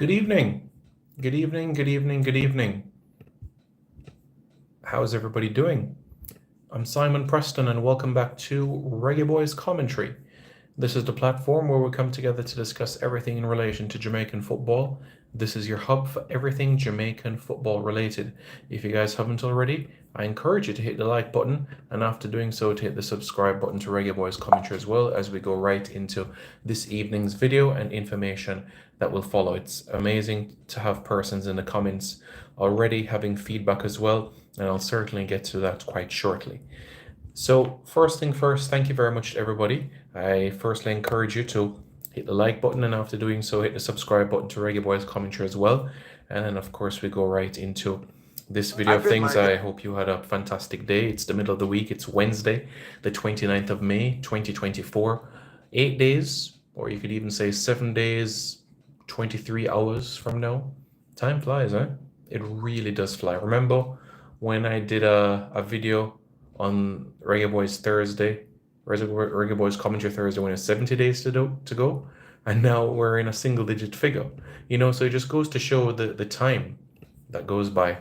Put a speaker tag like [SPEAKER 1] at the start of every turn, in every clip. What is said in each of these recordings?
[SPEAKER 1] Good evening. Good evening, good evening, good evening. How's everybody doing? I'm Simon Preston and welcome back to Reggae Boys Commentary. This is the platform where we come together to discuss everything in relation to Jamaican football. This is your hub for everything Jamaican football related. If you guys haven't already, I encourage you to hit the like button, and after doing so, to hit the subscribe button to Reggae Boys Commentary as well, as we go right into this evening's video and information that will follow. It's amazing to have persons in the comments already having feedback as well, and I'll certainly get to that quite shortly. So first thing first, thank you very much to everybody. I firstly encourage you to hit the like button, and after doing so, hit the subscribe button to Reggae Boys Commentary as well. And then of course we go right into this video of things. I hope you had a fantastic day. It's the middle of the week. It's Wednesday, the 29th of May, 2024. 8 days, or you could even say 7 days, 23 hours from now. Time flies, eh? It really does fly. Remember when I did a video on Reggae Boys Thursday, Reggae Boys Commentary Thursday, when it's 70 days to go, and now we're in a single digit figure. You know, so it just goes to show the time that goes by.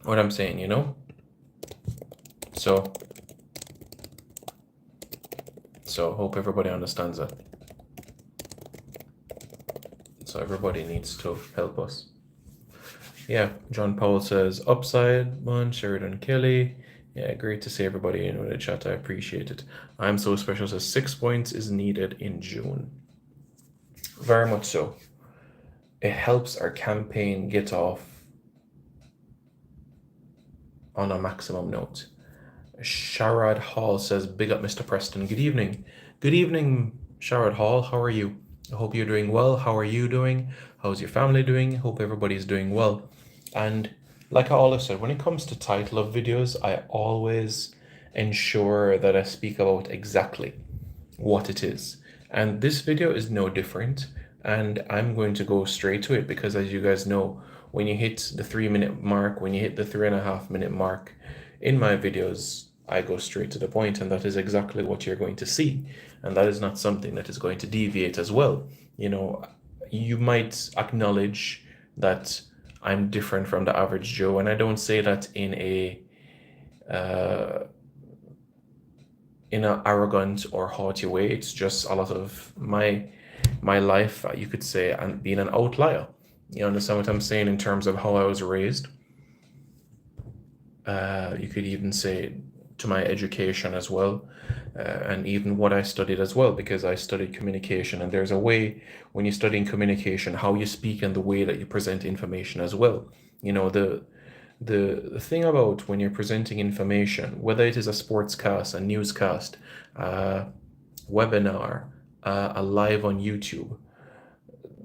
[SPEAKER 1] What I'm saying, you know? So hope everybody understands that. So everybody needs to help us. Yeah, John Powell says, upside one, Sheridan Kelly. Yeah, great to see everybody in with the chat. I appreciate it. I'm So Special says 6 points is needed in June. Very much so. It helps our campaign get off on a maximum note. Sharad Hall says, big up Mr. Preston. Good evening. Good evening, Sharad Hall. How are you? I hope you're doing well. How are you doing? How's your family doing? Hope everybody's doing well. And like I always said, when it comes to title of videos, I always ensure that I speak about exactly what it is. And this video is no different. And I'm going to go straight to it because, as you guys know, when you hit the 3-minute mark, when you hit the 3.5-minute mark in my videos, I go straight to the point, and that is exactly what you're going to see. And that is not something that is going to deviate as well. You know, you might acknowledge that I'm different from the average Joe, and I don't say that in an arrogant or haughty way. It's just a lot of my life, you could say, and being an outlier. You understand what I'm saying in terms of how I was raised? You could even say to my education as well, and even what I studied as well, because I studied communication, and there's a way when you're studying communication, how you speak and the way that you present information as well. You know, the thing about when you're presenting information, whether it is a sportscast, a newscast, webinar, a live on YouTube,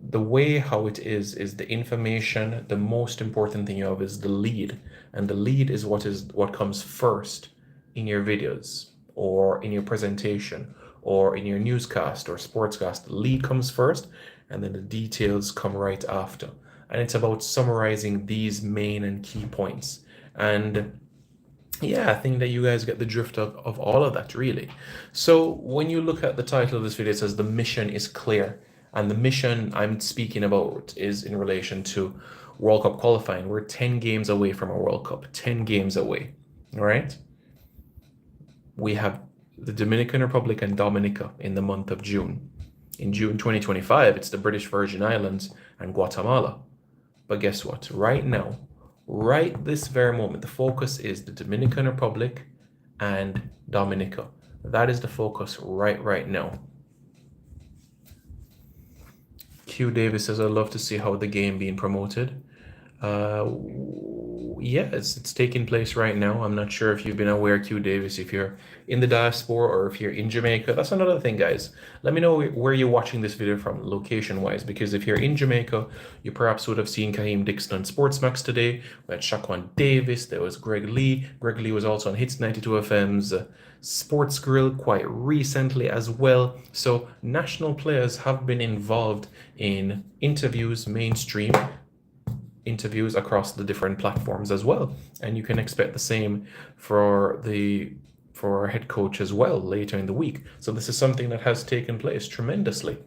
[SPEAKER 1] the way how it is the information, the most important thing you have is the lead, and the lead is what comes first in your videos or in your presentation or in your newscast or sportscast. The lead comes first, and then the details come right after. And it's about summarizing these main and key points. And yeah, I think that you guys get the drift of all of that, really. So when you look at the title of this video, it says the mission is clear. And the mission I'm speaking about is in relation to World Cup qualifying. We're 10 games away from a World Cup, 10 games away, all right? We have the Dominican Republic and Dominica in the month of June. In June 2025, it's the British Virgin Islands and Guatemala. But guess what? Right now, right this very moment, the focus is the Dominican Republic and Dominica. That is the focus right now. Q Davis says, I'd love to see how the game being promoted. Yeah, it's taking place right now. I'm not sure if you've been aware, Q Davis, if you're in the diaspora or if you're in Jamaica. That's another thing, guys. Let me know where you're watching this video from, location-wise, because if you're in Jamaica, you perhaps would have seen Kaheem Dixon on Sportsmax today. We had Shaquan Davis. There was Greg Lee. Greg Lee was also on Hits 92 FM's Sports Grill quite recently as well. So national players have been involved in interviews, mainstream interviews across the different platforms as well, and you can expect the same for our head coach as well later in the week. So this is something that has taken place tremendously,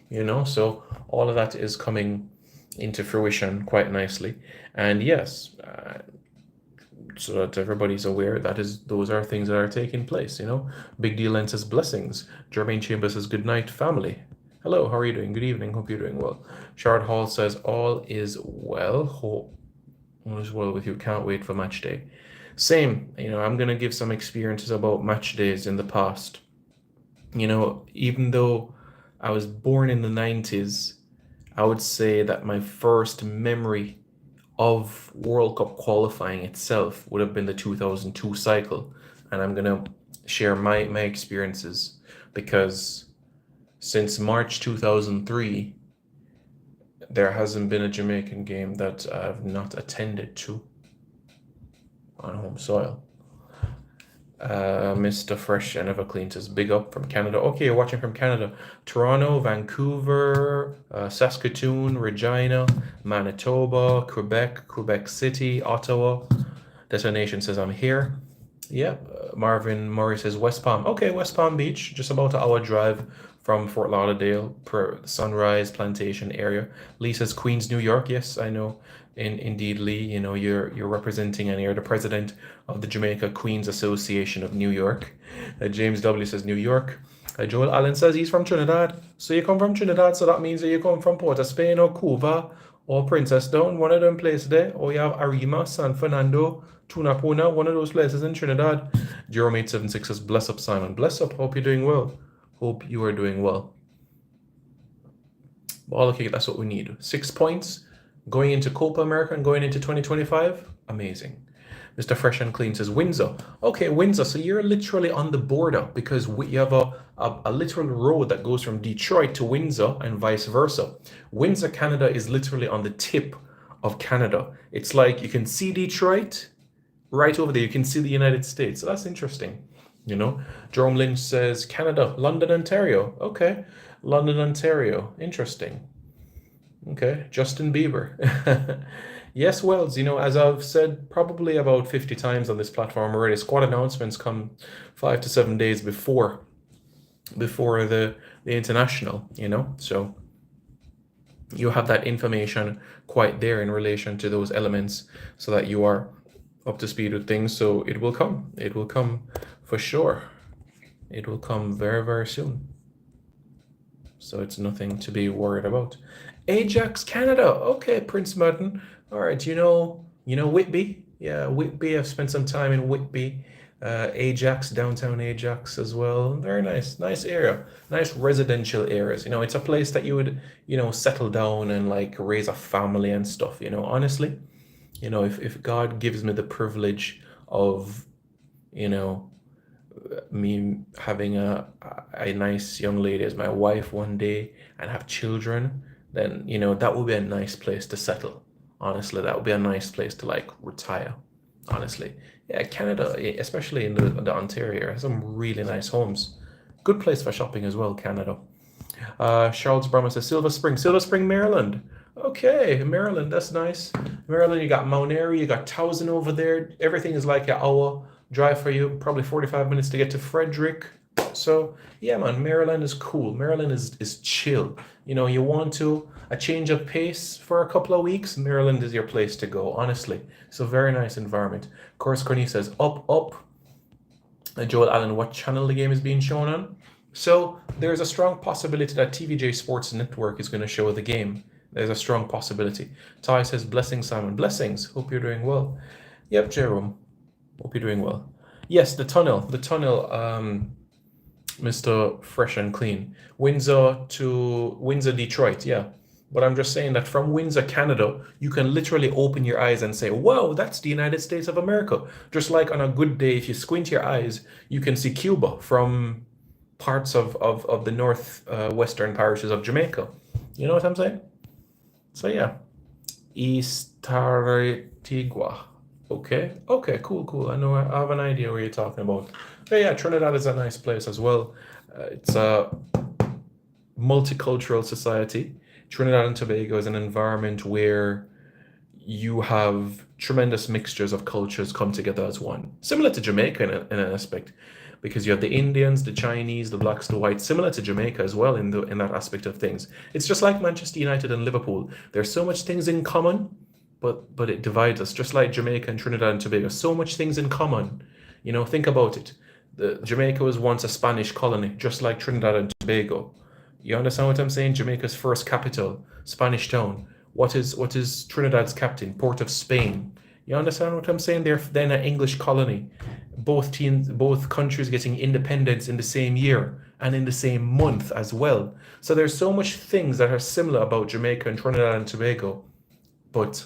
[SPEAKER 1] you know, so all of that is coming into fruition quite nicely. And yes, so that everybody's aware that is those are things that are taking place, you know. Big Deal Lens says blessings. Jermaine Chambers says good night, family. Hello, how are you doing? Good evening. Hope you're doing well. Shard Hall says all is well. Hope all is well with you. Can't wait for match day. Same, you know, I'm gonna give some experiences about match days in the past. You know, even though I was born in the 90s, I would say that my first memory of World Cup qualifying itself would have been the 2002 cycle. And I'm going to share my experiences because since March 2003, there hasn't been a Jamaican game that I've not attended to on home soil. Mr. Fresh and Everclean says big up from Canada. Okay, you're watching from Canada. Toronto, Vancouver, Saskatoon, Regina, Manitoba, Quebec City, Ottawa. Detonation says I'm here. Yep. Marvin Murray says West Palm. Okay, West Palm Beach, just about an hour drive from Fort Lauderdale, Sunrise Plantation area. Lee says Queens, New York. Yes, I know. Indeed, Lee, you know, you're representing and you're the president of the Jamaica Queens Association of New York. James W says New York. Joel Allen says he's from Trinidad. So you come from Trinidad, so that means that you come from Port of Spain or Cuba or Princess Down, one of them places there. Or you have Arima, San Fernando, Tunapuna, one of those places in Trinidad. Jerome 876 says bless up, Simon. Bless up. Hope you're doing well. Hope you are doing well. Ball kick, that's what we need. 6 points going into Copa America and going into 2025. Amazing. Mr. Fresh and Clean says Windsor. Okay, Windsor. So you're literally on the border because you have a literal road that goes from Detroit to Windsor and vice versa. Windsor, Canada is literally on the tip of Canada. It's like you can see Detroit right over there. You can see the United States. So that's interesting. You know, Jerome Lynch says Canada, London, Ontario. Okay, London, Ontario. Interesting. Okay, Justin Bieber. Yes, Wells, you know, as I've said probably about 50 times on this platform already, squad announcements come 5 to 7 days before the international, you know. So you have that information quite there in relation to those elements so that you are up to speed with things. So it will come. It will come for sure. It will come very, very soon. So it's nothing to be worried about. Ajax, Canada. Okay, Prince Martin. All right, you know Whitby. Yeah, Whitby. I've spent some time in Whitby. Ajax, downtown Ajax as well. Very nice area. Nice residential areas. You know, it's a place that you would, you know, settle down and like raise a family and stuff. You know, honestly, you know, if God gives me the privilege of, you know, me having a nice young lady as my wife one day and have children, then you know that would be a nice place to settle. Honestly, that would be a nice place to like retire. Honestly, yeah, Canada, especially in the Ontario, has some really nice homes. Good place for shopping as well, Canada. Charles Brahma says Silver Spring, Maryland. Okay, Maryland, that's nice. Maryland, you got Mount Airy, you got Towson over there. Everything is like an hour drive for you, probably 45 minutes to get to Frederick. So yeah, man, Maryland is cool. Maryland is chill. You know, you want a change of pace for a couple of weeks, Maryland is your place to go, honestly. It's a very nice environment. Of course, Corny says up. Joel Allen, what channel the game is being shown on? So there's a strong possibility that TVJ Sports Network is going to show the game. There's a strong possibility. Ty says, blessings, Simon. Blessings. Hope you're doing well. Yep, Jerome. Hope you're doing well. Yes, the tunnel, Mr. Fresh and Clean. Windsor to Windsor, Detroit, yeah. But I'm just saying that from Windsor, Canada, you can literally open your eyes and say, wow, that's the United States of America. Just like on a good day, if you squint your eyes, you can see Cuba from parts of the northwestern parishes of Jamaica. You know what I'm saying? So yeah, East Taratigua. Okay, cool. I know I have an idea where you're talking about. But yeah, Trinidad is a nice place as well. It's a multicultural society. Trinidad and Tobago is an environment where you have tremendous mixtures of cultures come together as one. Similar to Jamaica in an aspect. because you have the Indians, the Chinese, the blacks, the whites, similar to Jamaica as well in that aspect of things. It's just like Manchester United and Liverpool. There's so much things in common, but it divides us. Just like Jamaica and Trinidad and Tobago, so much things in common. Think about it. Jamaica was once a Spanish colony, just like Trinidad and Tobago. You understand what I'm saying? Jamaica's first capital, Spanish town. What is Trinidad's captain? Port of Spain. You understand what I'm saying? They're then an English colony. Both countries getting independence in the same year and in the same month as well. So there's so much things that are similar about Jamaica and Trinidad and Tobago. But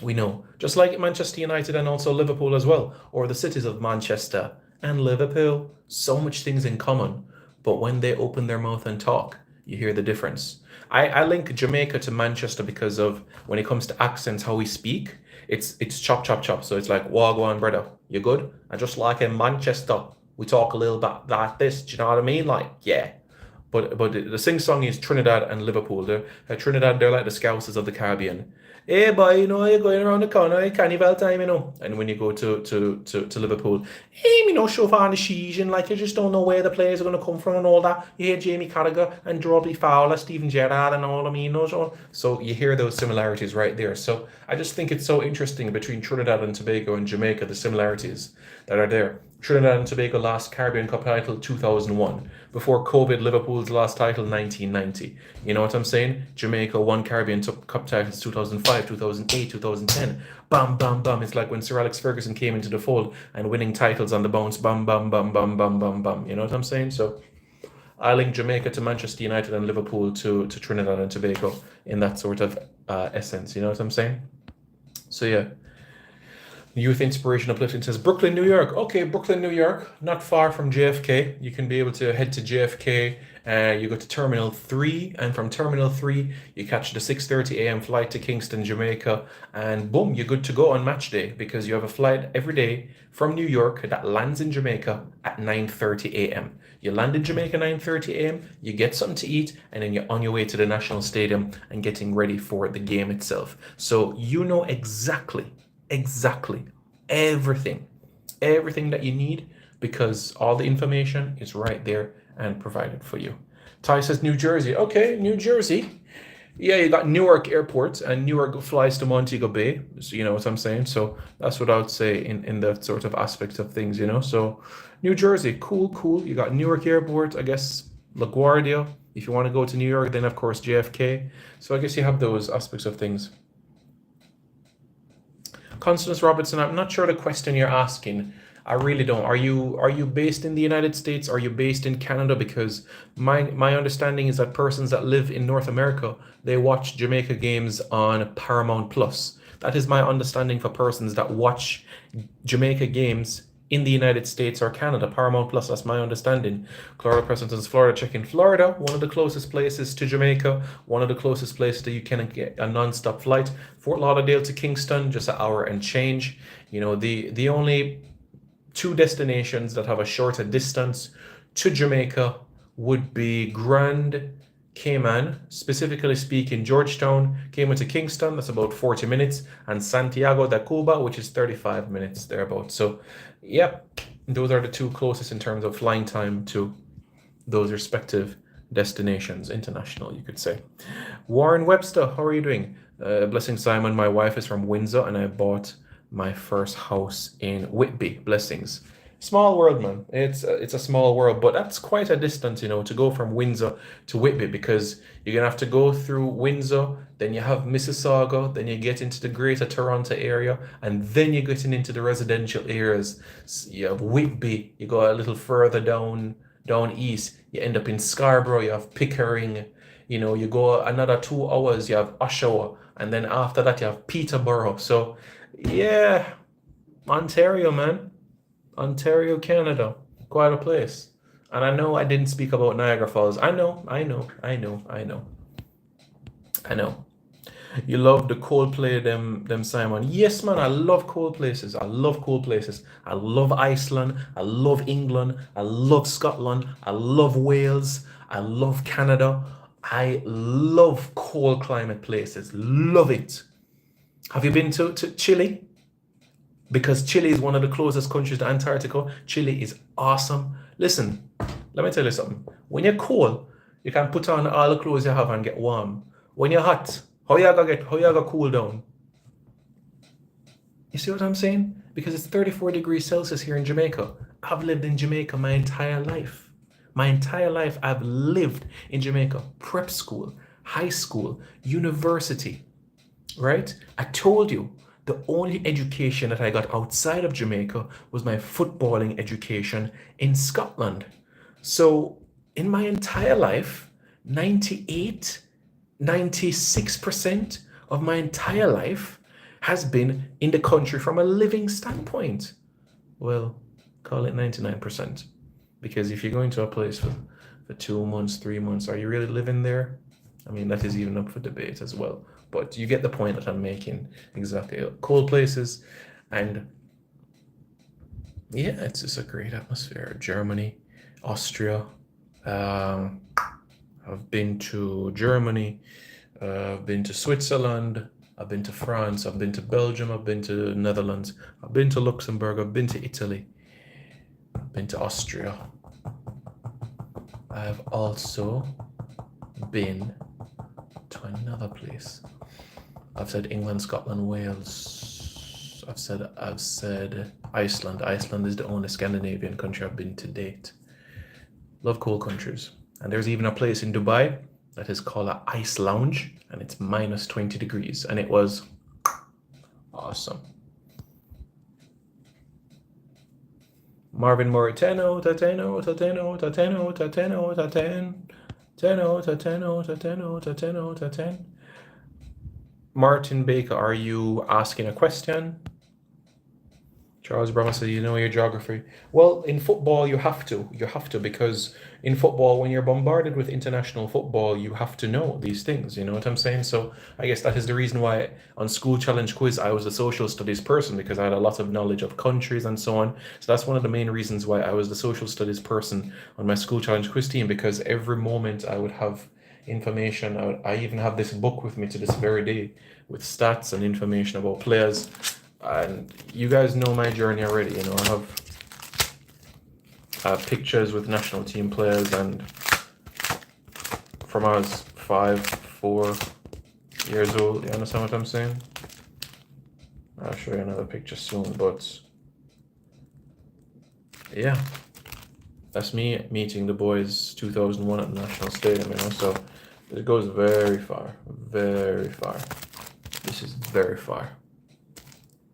[SPEAKER 1] we know, just like Manchester United and also Liverpool as well, or the cities of Manchester and Liverpool, so much things in common. But when they open their mouth and talk, you hear the difference. I link Jamaica to Manchester because of when it comes to accents, how we speak, it's chop chop chop. So it's like wagwan brother, you good? And just like in Manchester, we talk a little bit like this. Do you know what I mean? Like, yeah. But the sing song is Trinidad and Liverpool. Trinidad, they're like the Scousers of the Caribbean. Hey boy, you're going around the corner, carnival time, And when you go to Liverpool, hey, shove on the season, like you just don't know where the players are going to come from and all that. You hear Jamie Carragher and Robbie Fowler, Steven Gerrard and all, so you hear those similarities right there. So I just think it's so interesting between Trinidad and Tobago and Jamaica, the similarities that are there. Trinidad and Tobago last Caribbean Cup title 2001. Before COVID, Liverpool's last title 1990. You know what I'm saying? Jamaica won Caribbean Cup titles 2005, 2008, 2010. Bam, bam, bam. It's like when Sir Alex Ferguson came into the fold and winning titles on the bounce. Bam, bam, bam, bam, bam, bam, bam. You know what I'm saying? So I link Jamaica to Manchester United and Liverpool to Trinidad and Tobago in that sort of essence. You know what I'm saying? So yeah. Youth Inspiration Uplifting says Brooklyn, New York. Okay, Brooklyn, New York, not far from JFK. You can be able to head to JFK. You go to Terminal 3, and from Terminal 3, you catch the 6:30 a.m. flight to Kingston, Jamaica, and boom, you're good to go on match day because you have a flight every day from New York that lands in Jamaica at 9:30 a.m. You land in Jamaica 9:30 a.m., you get something to eat, and then you're on your way to the National Stadium and getting ready for the game itself. So you know exactly everything that you need because all the information is right there and provided for you. Ty says New Jersey. Okay, New Jersey. Yeah, you got Newark Airport, and Newark flies to Montego Bay. So you know what I'm saying? So that's what I would say in that sort of aspect of things, So New Jersey, cool. You got Newark Airport, I guess LaGuardia. If you want to go to New York, then of course JFK. So I guess you have those aspects of things. Constance Robertson, I'm not sure the question you're asking. I really don't. Are you based in the United States? Are you based in Canada? Because my understanding is that persons that live in North America, they watch Jamaica games on Paramount Plus. That is my understanding for persons that watch Jamaica games in the United States or Canada. Paramount Plus, that's my understanding. Florida President's Florida. Check in Florida, one of the closest places to Jamaica, one of the closest places that you can get a non-stop flight. Fort Lauderdale to Kingston, just an hour and change. The only two destinations that have a shorter distance to Jamaica would be Grand Cayman, specifically speaking, Georgetown, Cayman to Kingston, that's about 40 minutes, and Santiago de Cuba, which is 35 minutes thereabout. So, yep, those are the two closest in terms of flying time to those respective destinations, international, you could say. Warren Webster, how are you doing? Blessing Simon, my wife is from Windsor, and I bought my first house in Whitby. Blessings. Small world, man. It's a small world, but that's quite a distance, to go from Windsor to Whitby, because you're gonna have to go through Windsor, then you have Mississauga, then you get into the Greater Toronto area, and then you're getting into the residential areas. So you have Whitby, you go a little further down east, you end up in Scarborough, you have Pickering, you go another 2 hours, you have Oshawa, and then after that you have Peterborough. So yeah, Ontario, man. Ontario, Canada, quite a place. And I know I didn't speak about Niagara Falls. I know. You love the cold play, them Simon. Yes, man, I love cold places. I love Iceland. I love England. I love Scotland. I love Wales. I love Canada. I love cold climate places. Love it. Have you been to Chile? because Chile is one of the closest countries to Antarctica. Chile is awesome. Listen, let me tell you something. When you're cold, you can put on all the clothes you have and get warm. When you're hot, how you gonna cool down? You see what I'm saying? Because it's 34 degrees Celsius here in Jamaica. I've lived in Jamaica my entire life. My entire life, I've lived in Jamaica. Prep school, high school, university, right? I told you the only education that I got outside of Jamaica was my footballing education in Scotland. So, in my entire life, 98, 96% of my entire life has been in the country from a living standpoint. Well, call it 99%. Because if you're going to a place for 2 months, 3 months, are you really living there? I mean, that is even up for debate as well. But you get the point that I'm making. Exactly. Cold places. And yeah, it's just a great atmosphere. Germany, Austria. I've been to Germany. I've been to Switzerland. I've been to France. I've been to Belgium. I've been to Netherlands. I've been to Luxembourg. I've been to Italy. I've been to Austria. I've also been to another place. I've said England, Scotland, Wales. I've said Iceland. Iceland is the only Scandinavian country I've been to date. Love cold countries. And there's even a place in Dubai that is called an ice lounge, and it's minus 20 degrees, and it was awesome. Marvin Murray, Tateno, Tateno, Tateno, Tateno, Tateno, Taten, Tateno, Tateno, Tateno, Tateno, Taten. Martin Baker, are you asking a question? Charles Brahma said, you know your geography. Well, in football, you have to. You have to, because in football, when you're bombarded with international football, you have to know these things. You know what I'm saying? So I guess that is the reason why on School Challenge Quiz, I was a social studies person, because I had a lot of knowledge of countries and so on. So that's one of the main reasons why I was the social studies person on my School Challenge Quiz team, because every moment I would have information. I even have this book with me to this very day with stats and information about players. And you guys know my journey already. You know, I have pictures with national team players, and from I was 4 years old. You understand what I'm saying? I'll show you another picture soon, but yeah, that's me meeting the boys 2001 at the National Stadium, you know, so it goes very far, very far. This is very far.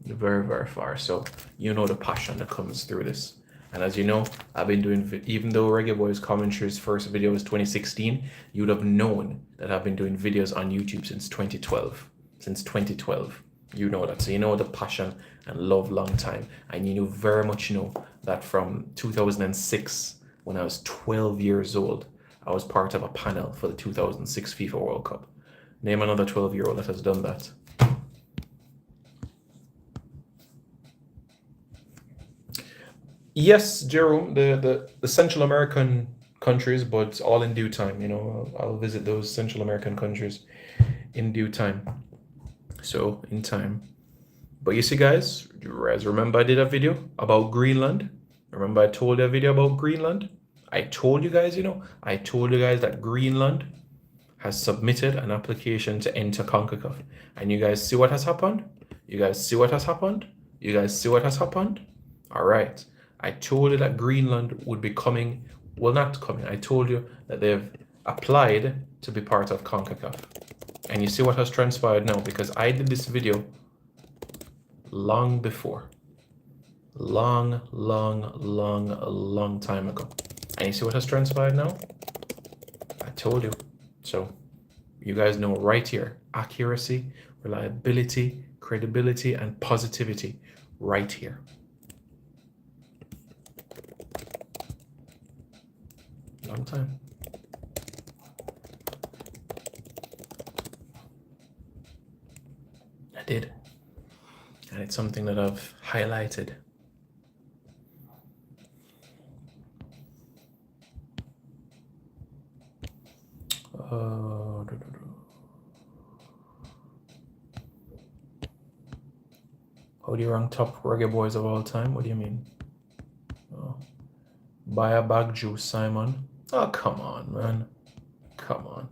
[SPEAKER 1] Very, very far. So you know the passion that comes through this. And as you know, I've been doing, even though Reggae Boys Commentary's first video was 2016, you'd have known that I've been doing videos on YouTube since 2012. Since 2012. You know that. So you know the passion and love long time. And you very much know that from 2006, when I was 12 years old, I was part of a panel for the 2006 FIFA World Cup. Name another 12-year-old that has done that. Yes, Jerome, the Central American countries, but all in due time. You know, I'll visit those Central American countries in due time. So, in time. But you see, guys, remember I did a video about Greenland? Remember I told you a video about Greenland? I told you guys, I told you guys that Greenland has submitted an application to enter CONCACAF. And you guys see what has happened? You guys see what has happened? You guys see what has happened? All right. I told you that Greenland would be coming. Well, not coming. I told you that they've applied to be part of CONCACAF. And you see what has transpired now, because I did this video long before. Long time ago. And you see what has transpired now? I told you. So you guys know right here, accuracy, reliability, credibility, and positivity right here. Long time. I did. And it's something that I've highlighted. How do you rank top reggae boys of all time? What do you mean? Oh. Buy a bag juice, Simon. Oh, come on, man. Come on.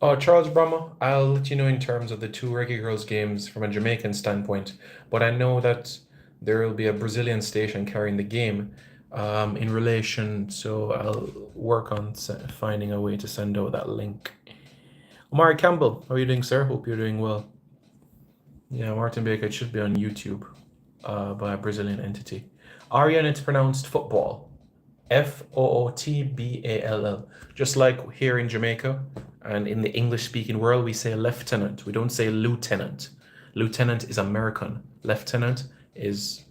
[SPEAKER 1] Oh, Charles Brahma, I'll let you know in terms of the two Reggae Girls games from a Jamaican standpoint, but I know that there will be a Brazilian station carrying the game in relation, so I'll work on finding a way to send out that link. Omari Campbell, how are you doing, sir? Hope you're doing well. Yeah, Martin Baker, it should be on YouTube by a Brazilian entity. Aryan, it's pronounced football. Football. Just like here in Jamaica and in the English-speaking world, we say lieutenant. We don't say lieutenant. Lieutenant is American. Lieutenant is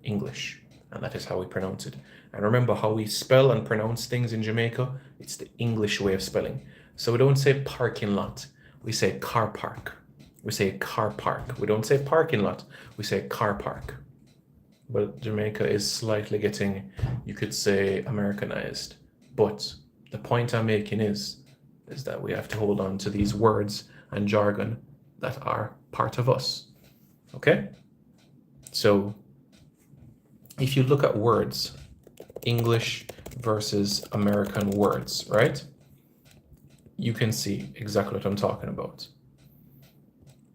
[SPEAKER 1] English, and that is how we pronounce it. And remember how we spell and pronounce things in Jamaica? It's the English way of spelling. So we don't say parking lot. We say car park. We say car park. We don't say parking lot. We say car park. But Jamaica is slightly getting, you could say, Americanized. But the point I'm making is that we have to hold on to these words and jargon that are part of us. Okay? So if you look at words, English versus American words, right? You can see exactly what I'm talking about.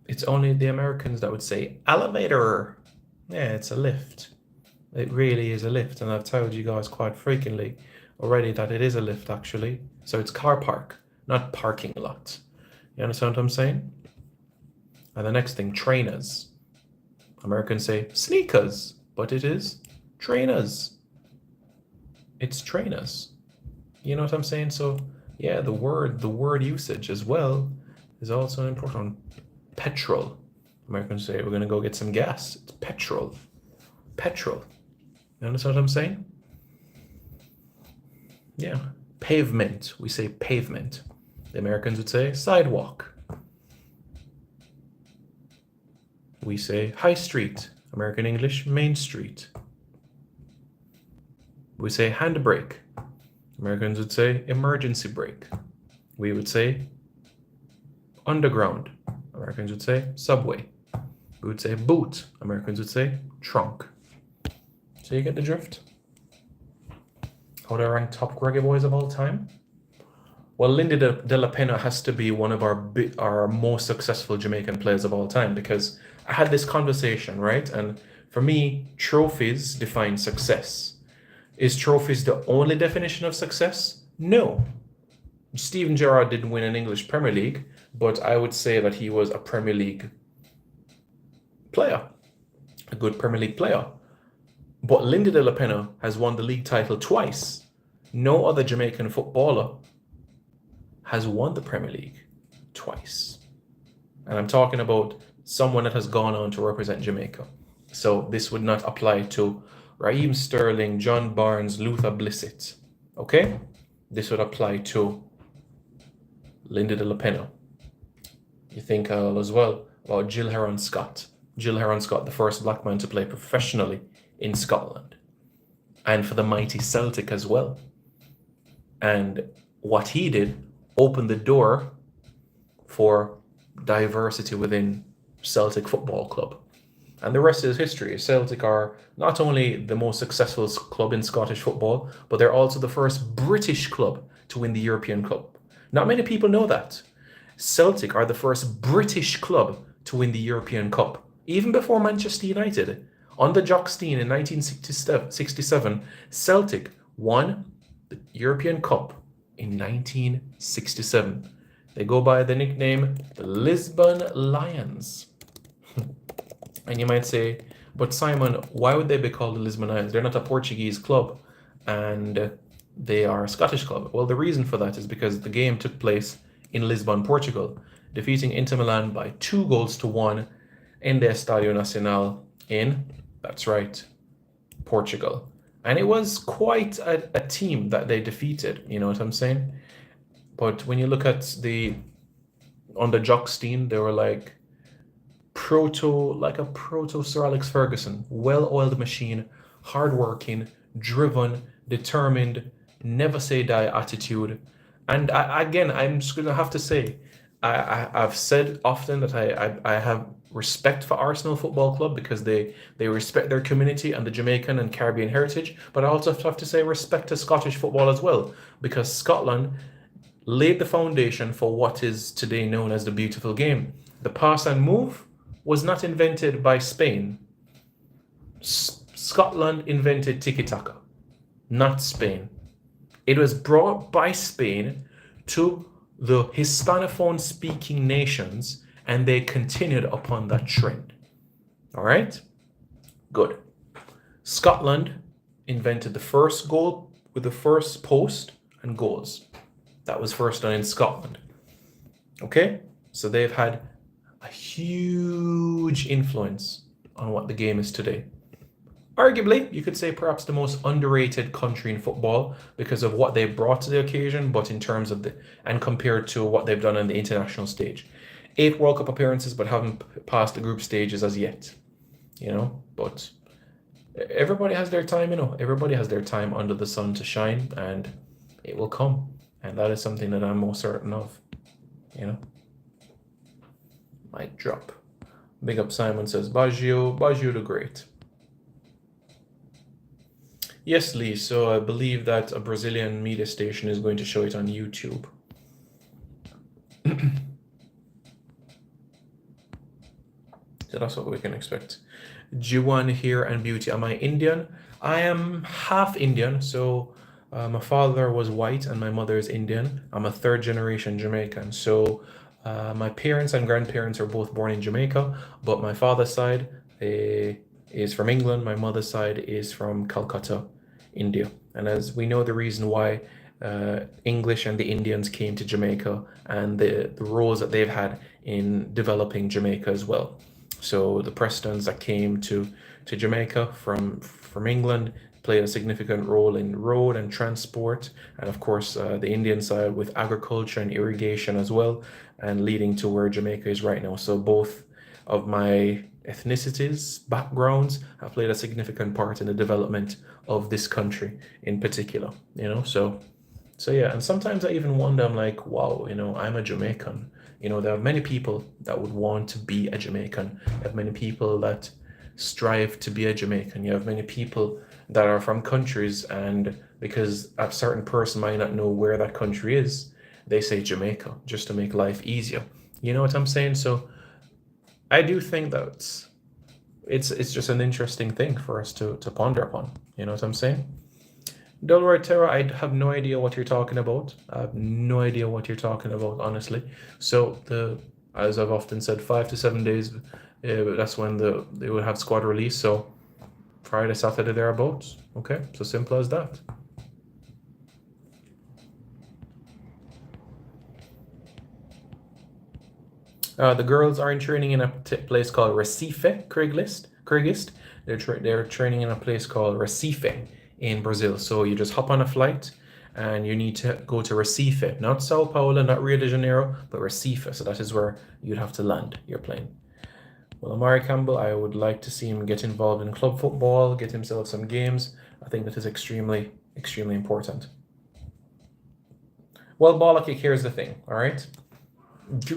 [SPEAKER 1] It's only the Americans that would say elevator. Yeah, it's a lift. It really is a lift, and I've told you guys quite frequently already that it is a lift actually. So it's car park, not parking lot. You understand what I'm saying? And the next thing, trainers. Americans say sneakers, but it is trainers. It's trainers. You know what I'm saying? So yeah, the word usage as well is also important. Petrol. Americans say we're gonna go get some gas. It's petrol. Petrol. You understand what I'm saying? Yeah. Pavement. We say pavement. The Americans would say sidewalk. We say high street. American English, main street. We say handbrake. Americans would say emergency brake. We would say underground. Americans would say subway. We would say boot. Americans would say trunk. So you get the drift. How do I rank top reggae boys of all time? Well, Lindy De La Pena has to be one of our most successful Jamaican players of all time, because I had this conversation, right? And for me, trophies define success. Is trophies the only definition of success? No. Steven Gerrard didn't win an English Premier League, but I would say that he was a Premier League player, a good Premier League player. But Lindy De La Pena has won the league title twice. No other Jamaican footballer has won the Premier League twice. And I'm talking about someone that has gone on to represent Jamaica. So this would not apply to Raheem Sterling, John Barnes, Luther Blissett. Okay? This would apply to Lindy De La Pena. You think as well about Jill Heron-Scott. Jill Heron-Scott, the first black man to play professionally in Scotland, and for the mighty Celtic as well. And what he did opened the door for diversity within Celtic Football Club. And the rest is history. Celtic are not only the most successful club in Scottish football, but they're also the first British club to win the European Cup. Not many people know that. Celtic are the first British club to win the European Cup, even before Manchester United. Under Jock Stein in 1967, Celtic won the European Cup in 1967. They go by the nickname the Lisbon Lions. And you might say, but Simon, why would they be called the Lisbon Lions? They're not a Portuguese club, and they are a Scottish club. Well, the reason for that is because the game took place in Lisbon, Portugal, defeating Inter Milan by 2-1 in the Estadio Nacional in, that's right, Portugal. And it was quite a team that they defeated, you know what I'm saying? But when you look at under Jock Stein, they were like a proto Sir Alex Ferguson, well-oiled machine, hardworking, driven, determined, never say die attitude. And I'm just gonna have to say, I've said often that I have respect for Arsenal Football Club because they respect their community and the Jamaican and Caribbean heritage, but I also have to say respect to Scottish football as well because Scotland laid the foundation for what is today known as the beautiful game. The pass and move was not invented by Spain. Scotland invented tiki-taka, not Spain. It was brought by Spain to the Hispanophone speaking nations and they continued upon that trend. All right? Good. Scotland invented the first goal with the first post and goals. That was first done in Scotland. Okay? So they've had a huge influence on what the game is today. Arguably, you could say perhaps the most underrated country in football because of what they brought to the occasion, but in terms of and compared to what they've done on the international stage. 8 World Cup appearances, but haven't passed the group stages as yet. But everybody has their time, everybody has their time under the sun to shine, and it will come. And that is something that I'm most certain of, Might drop. Big up Simon says, Baggio the Great. Yes, Lee, so I believe that a Brazilian media station is going to show it on YouTube. So that's what we can expect. Jiwan here and Beauty. Am I Indian? I am half Indian, so my father was white and my mother is Indian. I'm a 3rd generation Jamaican. So my parents and grandparents are both born in Jamaica, but my father's side is from England. My mother's side is from Calcutta, India. And as we know, the reason why English and the Indians came to Jamaica and the roles that they've had in developing Jamaica as well. So the Prestons that came to Jamaica from England played a significant role in road and transport, and of course the Indian side with agriculture and irrigation as well, and leading to where Jamaica is right now. So both of my ethnicities, backgrounds have played a significant part in the development of this country in particular, so yeah. And sometimes I even wonder, I'm like, wow, I'm a Jamaican. There are many people that would want to be a Jamaican. You have many people that strive to be a Jamaican. You have many people that are from countries, and because a certain person might not know where that country is, they say Jamaica just to make life easier. You know what I'm saying? So I do think that it's just an interesting thing for us to ponder upon. You know what I'm saying? Delroy Terra, I have no idea what you're talking about. I have no idea what you're talking about, honestly. So as I've often said, 5 to 7 days, that's when they would have squad release. So Friday, Saturday, thereabouts. Okay, so simple as that. The girls are in training in a place called Recife, Kyrgyz. They're training in a place called Recife in Brazil. So you just hop on a flight and you need to go to Recife, not Sao Paulo, not Rio de Janeiro, but Recife. So that is where you'd have to land your plane. Well, Amari Campbell, I would like to see him get involved in club football, get himself some games. I think that is extremely, extremely important. Well, Balaki, here's the thing, all right?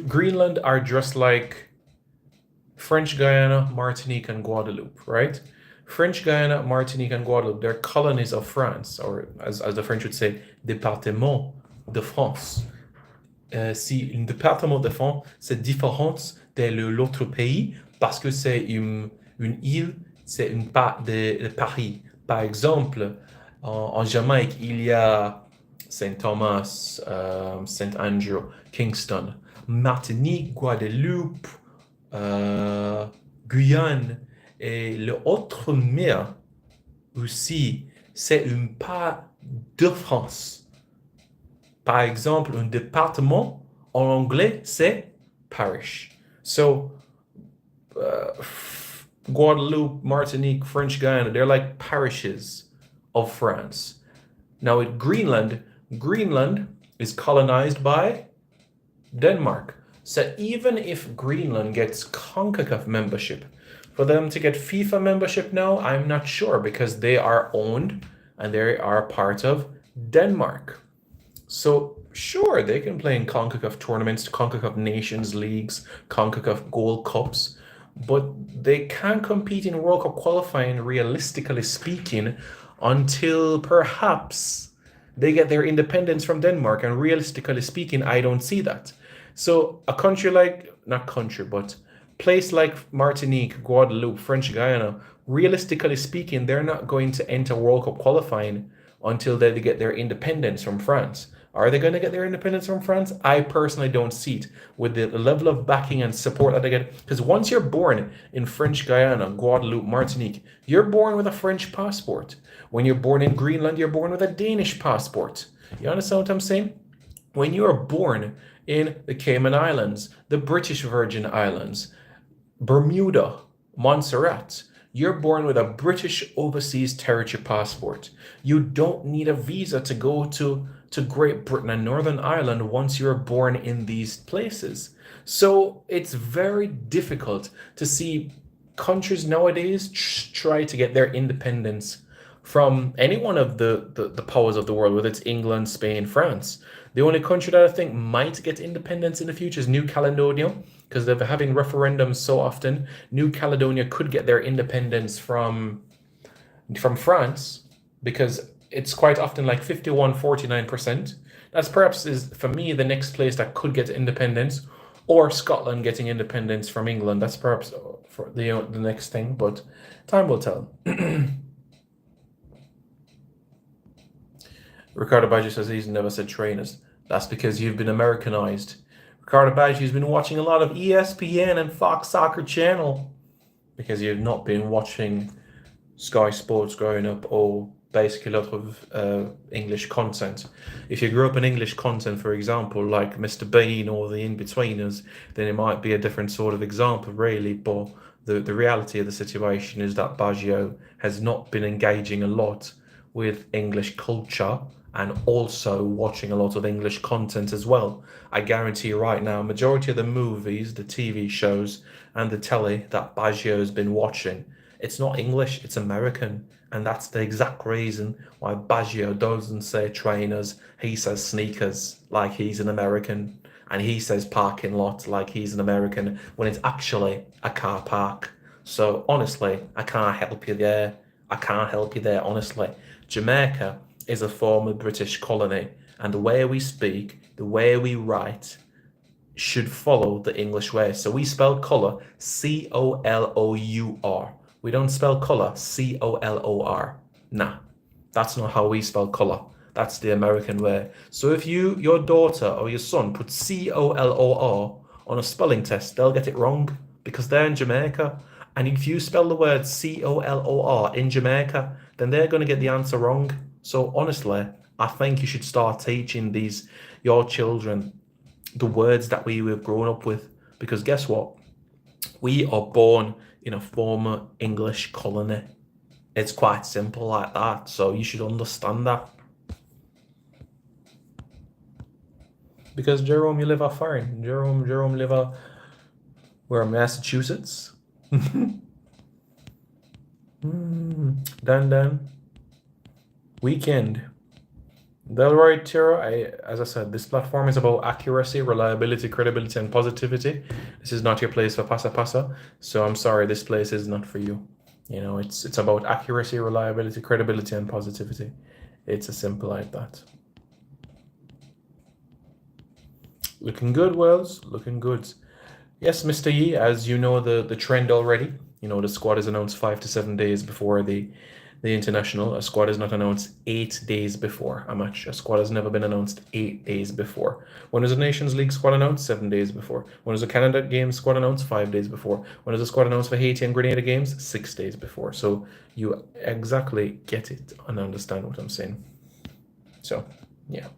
[SPEAKER 1] Greenland are just like French Guiana, Martinique, and Guadeloupe, right? French Guiana, Martinique, and Guadeloupe, they're colonies of France, or as the French would say, département de France. Si un département de France, c'est différent de l'autre pays parce que c'est une île, c'est une part de Paris. Par exemple, en Jamaïque, il y a Saint Thomas, Saint Andrew, Kingston. Martinique, Guadeloupe, Guyane et l'autre mer aussi, c'est une part de France. Par exemple, un département en anglais, c'est parish. So, Guadeloupe, Martinique, French Guiana, they're like parishes of France. Now, with Greenland is colonized by Denmark. So even if Greenland gets CONCACAF membership, for them to get FIFA membership now, I'm not sure because they are owned and they are part of Denmark. So sure, they can play in CONCACAF tournaments, CONCACAF Nations Leagues, CONCACAF Gold Cups, but they can't compete in World Cup qualifying, realistically speaking, until perhaps they get their independence from Denmark. And realistically speaking, I don't see that. So a country like, not country, but place like Martinique, Guadeloupe, French Guiana, realistically speaking, they're not going to enter World Cup qualifying until they get their independence from France. Are they going to get their independence from France? I personally don't see it with the level of backing and support that they get. Because once you're born in French Guiana, Guadeloupe, Martinique, you're born with a French passport. When you're born in Greenland, you're born with a Danish passport. You understand what I'm saying? When you are born in the Cayman Islands, the British Virgin Islands, Bermuda, Montserrat, you're born with a British Overseas Territory passport. You don't need a visa to go to Great Britain and Northern Ireland once you're born in these places. So it's very difficult to see countries nowadays try to get their independence from any one of the powers of the world, whether it's England, Spain, France. The only country that I think might get independence in the future is New Caledonia, because they're having referendums so often. New Caledonia could get their independence from France, because it's quite often like 51-49%. That's perhaps is for me the next place that could get independence, or Scotland getting independence from England. That's perhaps for the next thing, but time will tell. Ricardo Baggio says he's never said trainers. That's because you've been Americanized. Ricardo Baggio's been watching a lot of ESPN and Fox Soccer Channel because you've not been watching Sky Sports growing up, or basically a lot of English content. If you grew up in English content, for example, like Mr. Bean or the In-Betweeners, then it might be a different sort of example, really. But the reality of the situation is that Baggio has not been engaging a lot with English culture and also watching a lot of English content as well. I guarantee you right now, majority of the movies, the TV shows, and the telly that Baggio has been watching, it's not English, it's American. And that's the exact reason why Baggio doesn't say trainers, he says sneakers like he's an American, and he says parking lot like he's an American, when it's actually a car park. So honestly, I can't help you there. I can't help you there, honestly. Jamaica is a former British colony, and the way we speak, the way we write, should follow the English way. So we spell colour Colour. We don't spell colour Color. Nah, that's not how we spell colour. That's the American way. So if your daughter or your son put Color on a spelling test, they'll get it wrong because they're in Jamaica. And if you spell the word Color in Jamaica, then they're going to get the answer wrong. So honestly, I think you should start teaching your children the words that we have grown up with, because guess what? We are born in a former English colony. It's quite simple like that. So you should understand that. Because Jerome, you live off foreign. Jerome live a where, Massachusetts? Dan. Weekend. Delroy Tiro, as I said, this platform is about accuracy, reliability, credibility, and positivity. This is not your place for pasa. So I'm sorry, this place is not for you. You know, it's about accuracy, reliability, credibility, and positivity. It's as simple like that. Looking good, Wells. Looking good. Yes, Mr. Yi, as you know the trend already. You know, the squad is announced 5 to 7 days before the international. A squad is not announced 8 days before a match. A squad has never been announced 8 days before. When was a Nations League squad announced? 7 days before. When was a Canada game squad announced? 5 days before. When was a squad announced for Haiti and Grenada games? 6 days before. So you exactly get it and understand what I'm saying. So, yeah.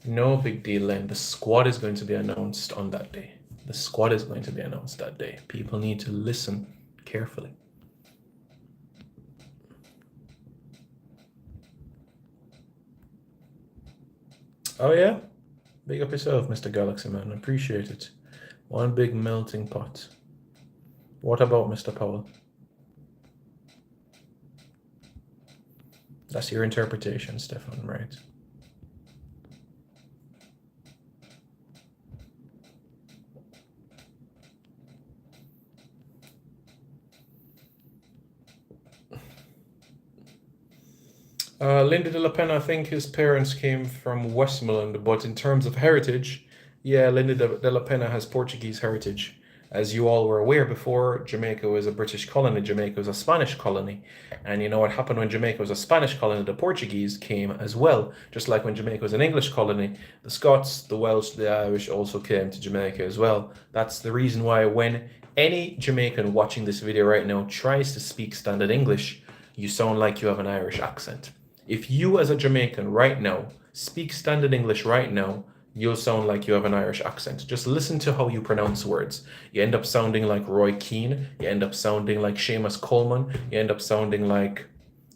[SPEAKER 1] No big deal, Len. The squad is going to be announced on that day. The squad is going to be announced that day. People need to listen carefully. Oh, yeah? Big up yourself, Mr. Galaxy Man. Appreciate it. One big melting pot. What about Mr. Powell? That's your interpretation, Stefan, right? Linda de la Pena, I think his parents came from Westmoreland, but in terms of heritage, yeah, Linda de la Pena has Portuguese heritage. As you all were aware before, Jamaica was a British colony, Jamaica was a Spanish colony. And you know what happened when Jamaica was a Spanish colony? The Portuguese came as well. Just like when Jamaica was an English colony, the Scots, the Welsh, the Irish also came to Jamaica as well. That's the reason why when any Jamaican watching this video right now tries to speak standard English, you sound like you have an Irish accent. If you as a Jamaican right now speak standard English right now, you'll sound like you have an Irish accent. Just listen to how you pronounce words. You end up sounding like Roy Keane. You end up sounding like Seamus Coleman. You end up sounding like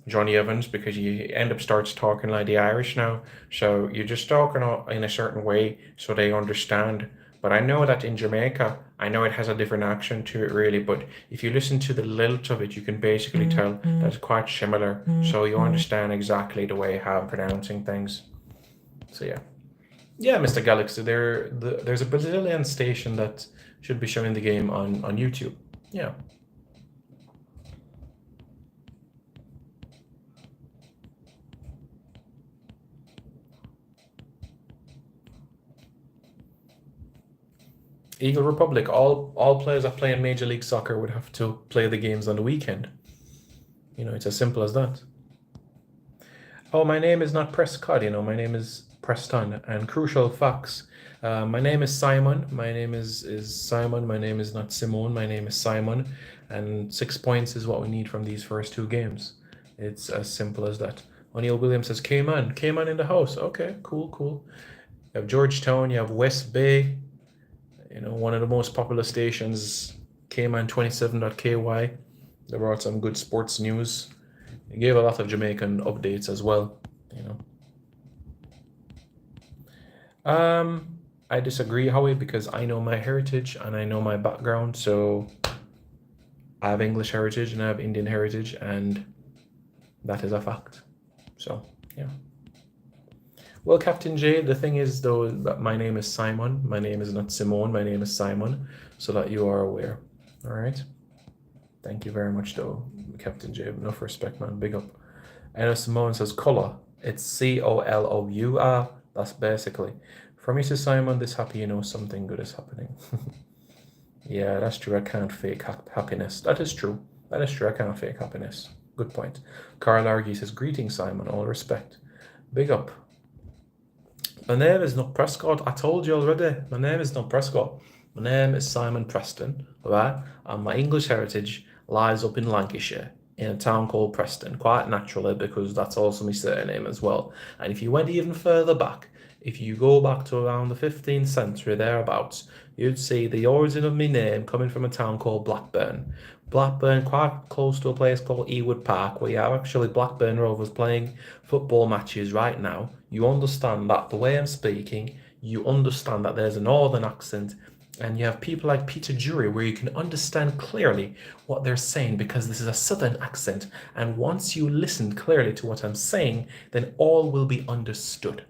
[SPEAKER 1] Johnny Evans because you end up starts talking like the Irish now. So you're just talking in a certain way so they understand. But I know that in Jamaica, I know it has a different accent to it really, but if you listen to the lilt of it, you can basically tell that it's quite similar. So you understand exactly the way how I'm pronouncing things. So yeah. Yeah, Mr. Galaxy, there's a Brazilian station that should be showing the game on YouTube. Yeah. Eagle Republic, all players that play in Major League Soccer would have to play the games on the weekend. You know, it's as simple as that. Oh, my name is not Prescott, you know, my name is Preston. And crucial facts. My name is Simon. My name is Simon. My name is not Simone. My name is Simon. And 6 points is what we need from these first two games. It's as simple as that. O'Neill Williams says, Cayman in the house. Okay, cool. You have Georgetown, you have West Bay, you know, one of the most popular stations, Cayman27.ky. They brought some good sports news. They gave a lot of Jamaican updates as well, you know. I disagree, Howie, because I know my heritage and I know my background. So I have English heritage and I have Indian heritage, and that is a fact. So, yeah. Well, Captain J, the thing is, though, that my name is Simon. My name is not Simone. My name is Simon, so that you are aware. All right? Thank you very much, though, Captain J. Enough respect, man. Big up. I know Simone says color. It's COLOU. That's basically. From you to Simon, this happy, you know something good is happening. Yeah, that's true. I can't fake happiness. That is true. I can't fake happiness. Good point. Carl Argy says, greetings, Simon. All respect. Big up. My name is not Prescott. I told you already. My name is not Prescott. My name is Simon Preston, alright? And my English heritage lies up in Lancashire, in a town called Preston, quite naturally, because that's also my surname as well. And if you went even further back, if you go back to around the 15th century, thereabouts, you'd see the origin of my name coming from a town called Blackburn. Blackburn, quite close to a place called Ewood Park, where you have actually Blackburn Rovers playing football matches right now. You understand that the way I'm speaking, you understand that there's a northern accent, and you have people like Peter Drury where you can understand clearly what they're saying because this is a southern accent. And once you listen clearly to what I'm saying, then all will be understood.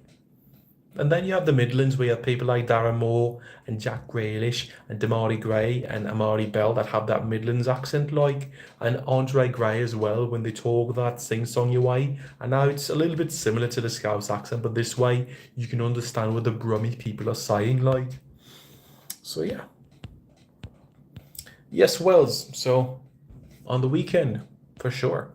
[SPEAKER 1] And then you have the Midlands where you have people like Darren Moore and Jack Grealish and Damari Gray and Amari Bell that have that Midlands accent like, and Andre Gray as well when they talk that sing-songy way. And now it's a little bit similar to the Scouse accent, but this way you can understand what the Brummy people are saying like. So yeah. Yes, Wells. So on the weekend, for sure.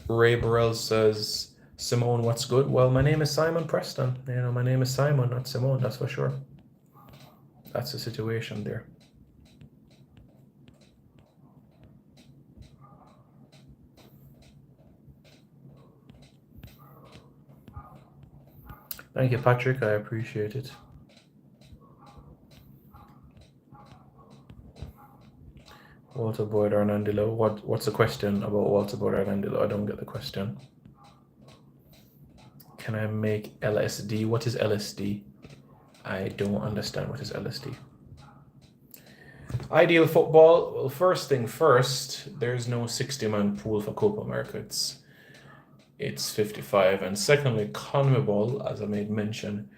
[SPEAKER 1] Ray Burrell says, Simone, what's good? Well, my name is Simon Preston. You know, my name is Simon, not Simone, that's for sure. That's the situation there. Thank you, Patrick. I appreciate it. Walter Boyd or Nandilo. What's the question about Walter Boyd or Nandilo? I don't get the question. can I make LSD? What is LSD? I don't understand what is LSD. Ideal football. Well, first thing first, there's no 60-man pool for Copa America. It's 55. And secondly, CONMEBOL, as I made mention,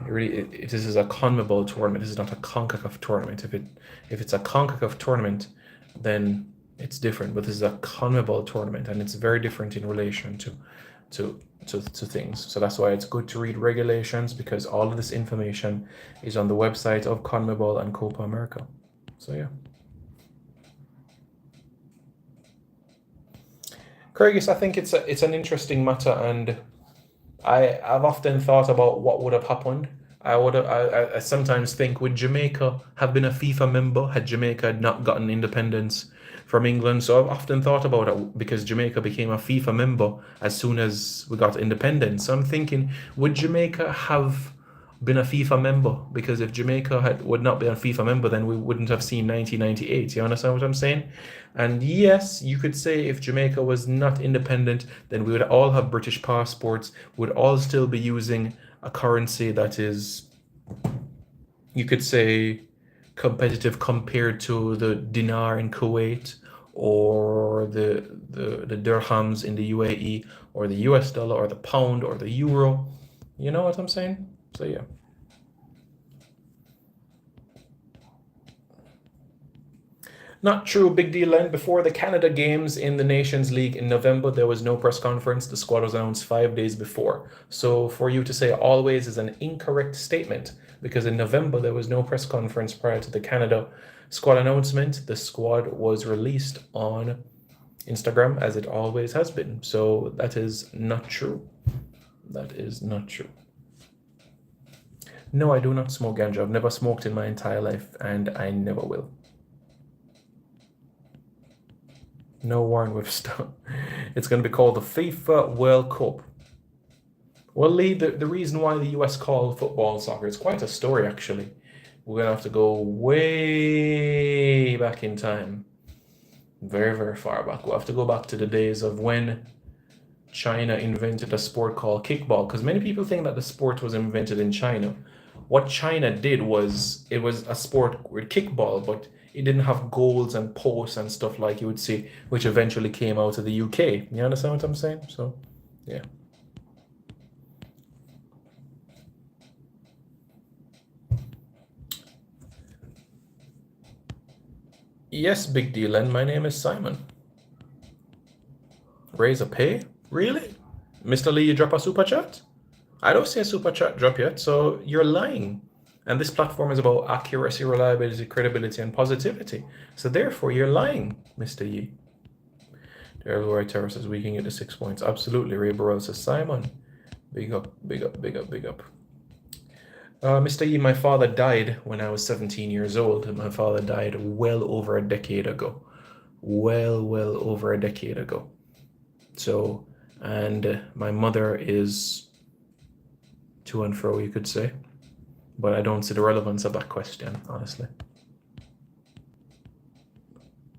[SPEAKER 1] this is a CONMEBOL tournament. This is not a CONCACAF tournament. If it's a CONCACAF tournament, then it's different. But this is a CONMEBOL tournament, and it's very different in relation to things. So that's why it's good to read regulations, because all of this information is on the website of CONMEBOL and Copa America. So yeah. Kyrgyz, I think it's an interesting matter, and I've often thought about what would have happened. I sometimes think, would Jamaica have been a FIFA member had Jamaica not gotten independence from England? So I've often thought about it, because Jamaica became a FIFA member as soon as we got independence. So I'm thinking, would Jamaica have been a FIFA member? Because if Jamaica would not be a FIFA member, then we wouldn't have seen 1998. You understand what I'm saying? And yes, you could say if Jamaica was not independent, then we would all have British passports, would all still be using a currency that is, you could say, competitive compared to the dinar in Kuwait, or the dirhams in the UAE, or the US dollar, or the pound, or the euro. You know what I'm saying? So yeah. Not true, Big D Len. Before the Canada games in the Nations League in November, there was no press conference. The squad was announced 5 days before. So for you to say always is an incorrect statement, because in November there was no press conference prior to the Canada squad announcement. The squad was released on Instagram, as it always has been. So that is not true. That is not true. No, I do not smoke ganja. I've never smoked in my entire life, and I never will. No Warren Webster. It's going to be called the FIFA World Cup. Well, Lee, the reason why the US call football soccer, it's quite a story, actually. We're going to have to go way back in time. Very, very far back. We'll have to go back to the days of when China invented a sport called kickball, because many people think that the sport was invented in China. What China did was, it was a sport with kickball, but it didn't have goals and posts and stuff like you would see, which eventually came out of the UK. You understand what I'm saying? So, yeah. Yes, Big deal, and my name is Simon. Raise a pay? Really? Mr. Lee, you drop a super chat? I don't see a super chat drop yet, so you're lying. And this platform is about accuracy, reliability, credibility, and positivity. So therefore, you're lying, Mr. Yi. Roy Terror says we can get the 6 points. Absolutely. Ray Burrell says, Simon, big up, big up, big up, big up. Mr. Yi, my father died when I was 17 years old. My father died well over a decade ago. Well over a decade ago. So, and my mother is to and fro, you could say. But I don't see the relevance of that question, honestly.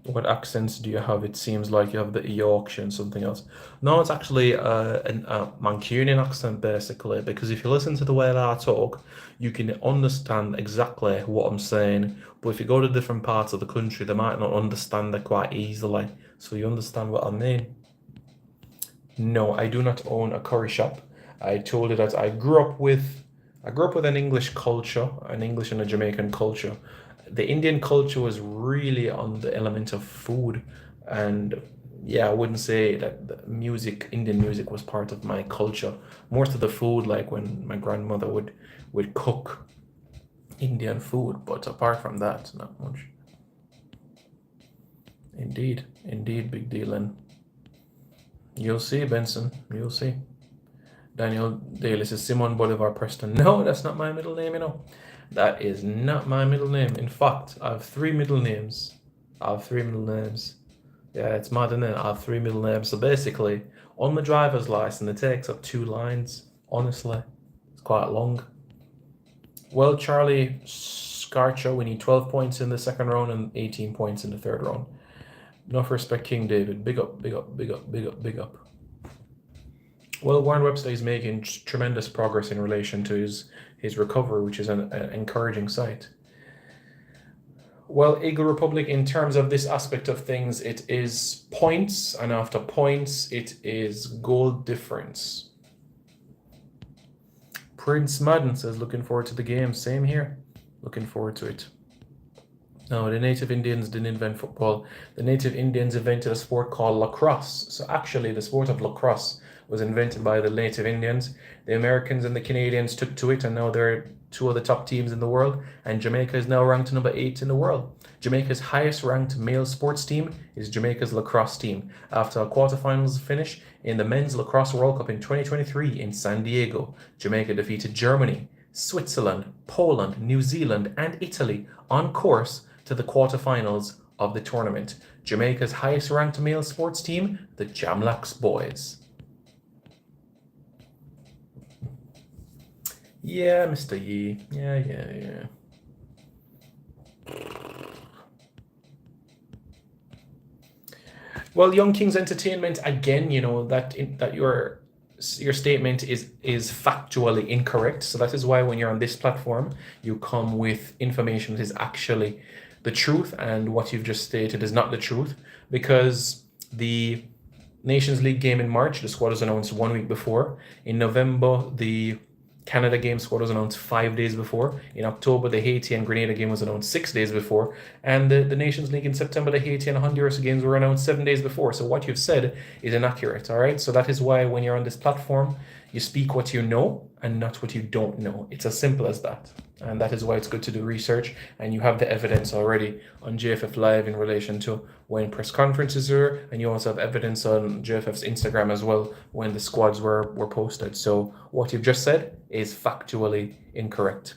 [SPEAKER 1] What accents do you have? It seems like you have the Yorkshire and something else. No, it's actually a Mancunian accent, basically, because if you listen to the way that I talk, you can understand exactly what I'm saying. But if you go to different parts of the country, they might not understand it quite easily. So you understand what I mean? No, I do not own a curry shop. I told you that I grew up with an English culture, an English and a Jamaican culture. The Indian culture was really on the element of food, and yeah, I wouldn't say that the music, Indian music, was part of my culture. Most of the food, like when my grandmother would cook Indian food, but apart from that, not much. Indeed, big deal, and you'll see, Benson, you'll see. Daniel Daly says Simon Bolivar Preston. No, that's not my middle name, you know. That is not my middle name. In fact, I have 3 middle names. Yeah, it's mad, isn't it? I have 3 middle names. So basically, on my driver's license, it takes up 2 lines. Honestly, it's quite long. Well, Charlie Scarcho, we need 12 points in the second round and 18 points in the third round. Enough respect, King David. Big up, big up, big up, big up, big up. Well, Warren Webster is making tremendous progress in relation to his recovery, which is an encouraging sight. Well, Eagle Republic, in terms of this aspect of things, it is points, and after points, it is goal difference. Prince Madden says, looking forward to the game. Same here. Looking forward to it. No, the Native Indians didn't invent football. The Native Indians invented a sport called lacrosse. So actually, the sport of lacrosse was invented by the Native Indians. The Americans and the Canadians took to it, and now they're two of the top teams in the world. And Jamaica is now ranked number 8 in the world. Jamaica's highest ranked male sports team is Jamaica's lacrosse team. After a quarterfinals finish in the Men's Lacrosse World Cup in 2023 in San Diego, Jamaica defeated Germany, Switzerland, Poland, New Zealand, and Italy on course to the quarterfinals of the tournament. Jamaica's highest ranked male sports team, the Jamlaks Boys. Yeah, Mr. Yee. Yeah. Well, Young Kings Entertainment, again, that your statement is factually incorrect. So that is why when you're on this platform, you come with information that is actually the truth, and what you've just stated is not the truth, because the Nations League game in March, the squad was announced 1 week before. In November, the Canada game squad was announced 5 days before. In October, the Haiti and Grenada game was announced 6 days before. And the Nations League in September, the Haiti and Honduras games were announced 7 days before. So what you've said is inaccurate, all right? So that is why when you're on this platform, you speak what you know and not what you don't know. It's as simple as that. And that is why it's good to do research. And you have the evidence already on JFF Live in relation to when press conferences are, and you also have evidence on JFF's Instagram as well when the squads were posted. So what you've just said is factually incorrect.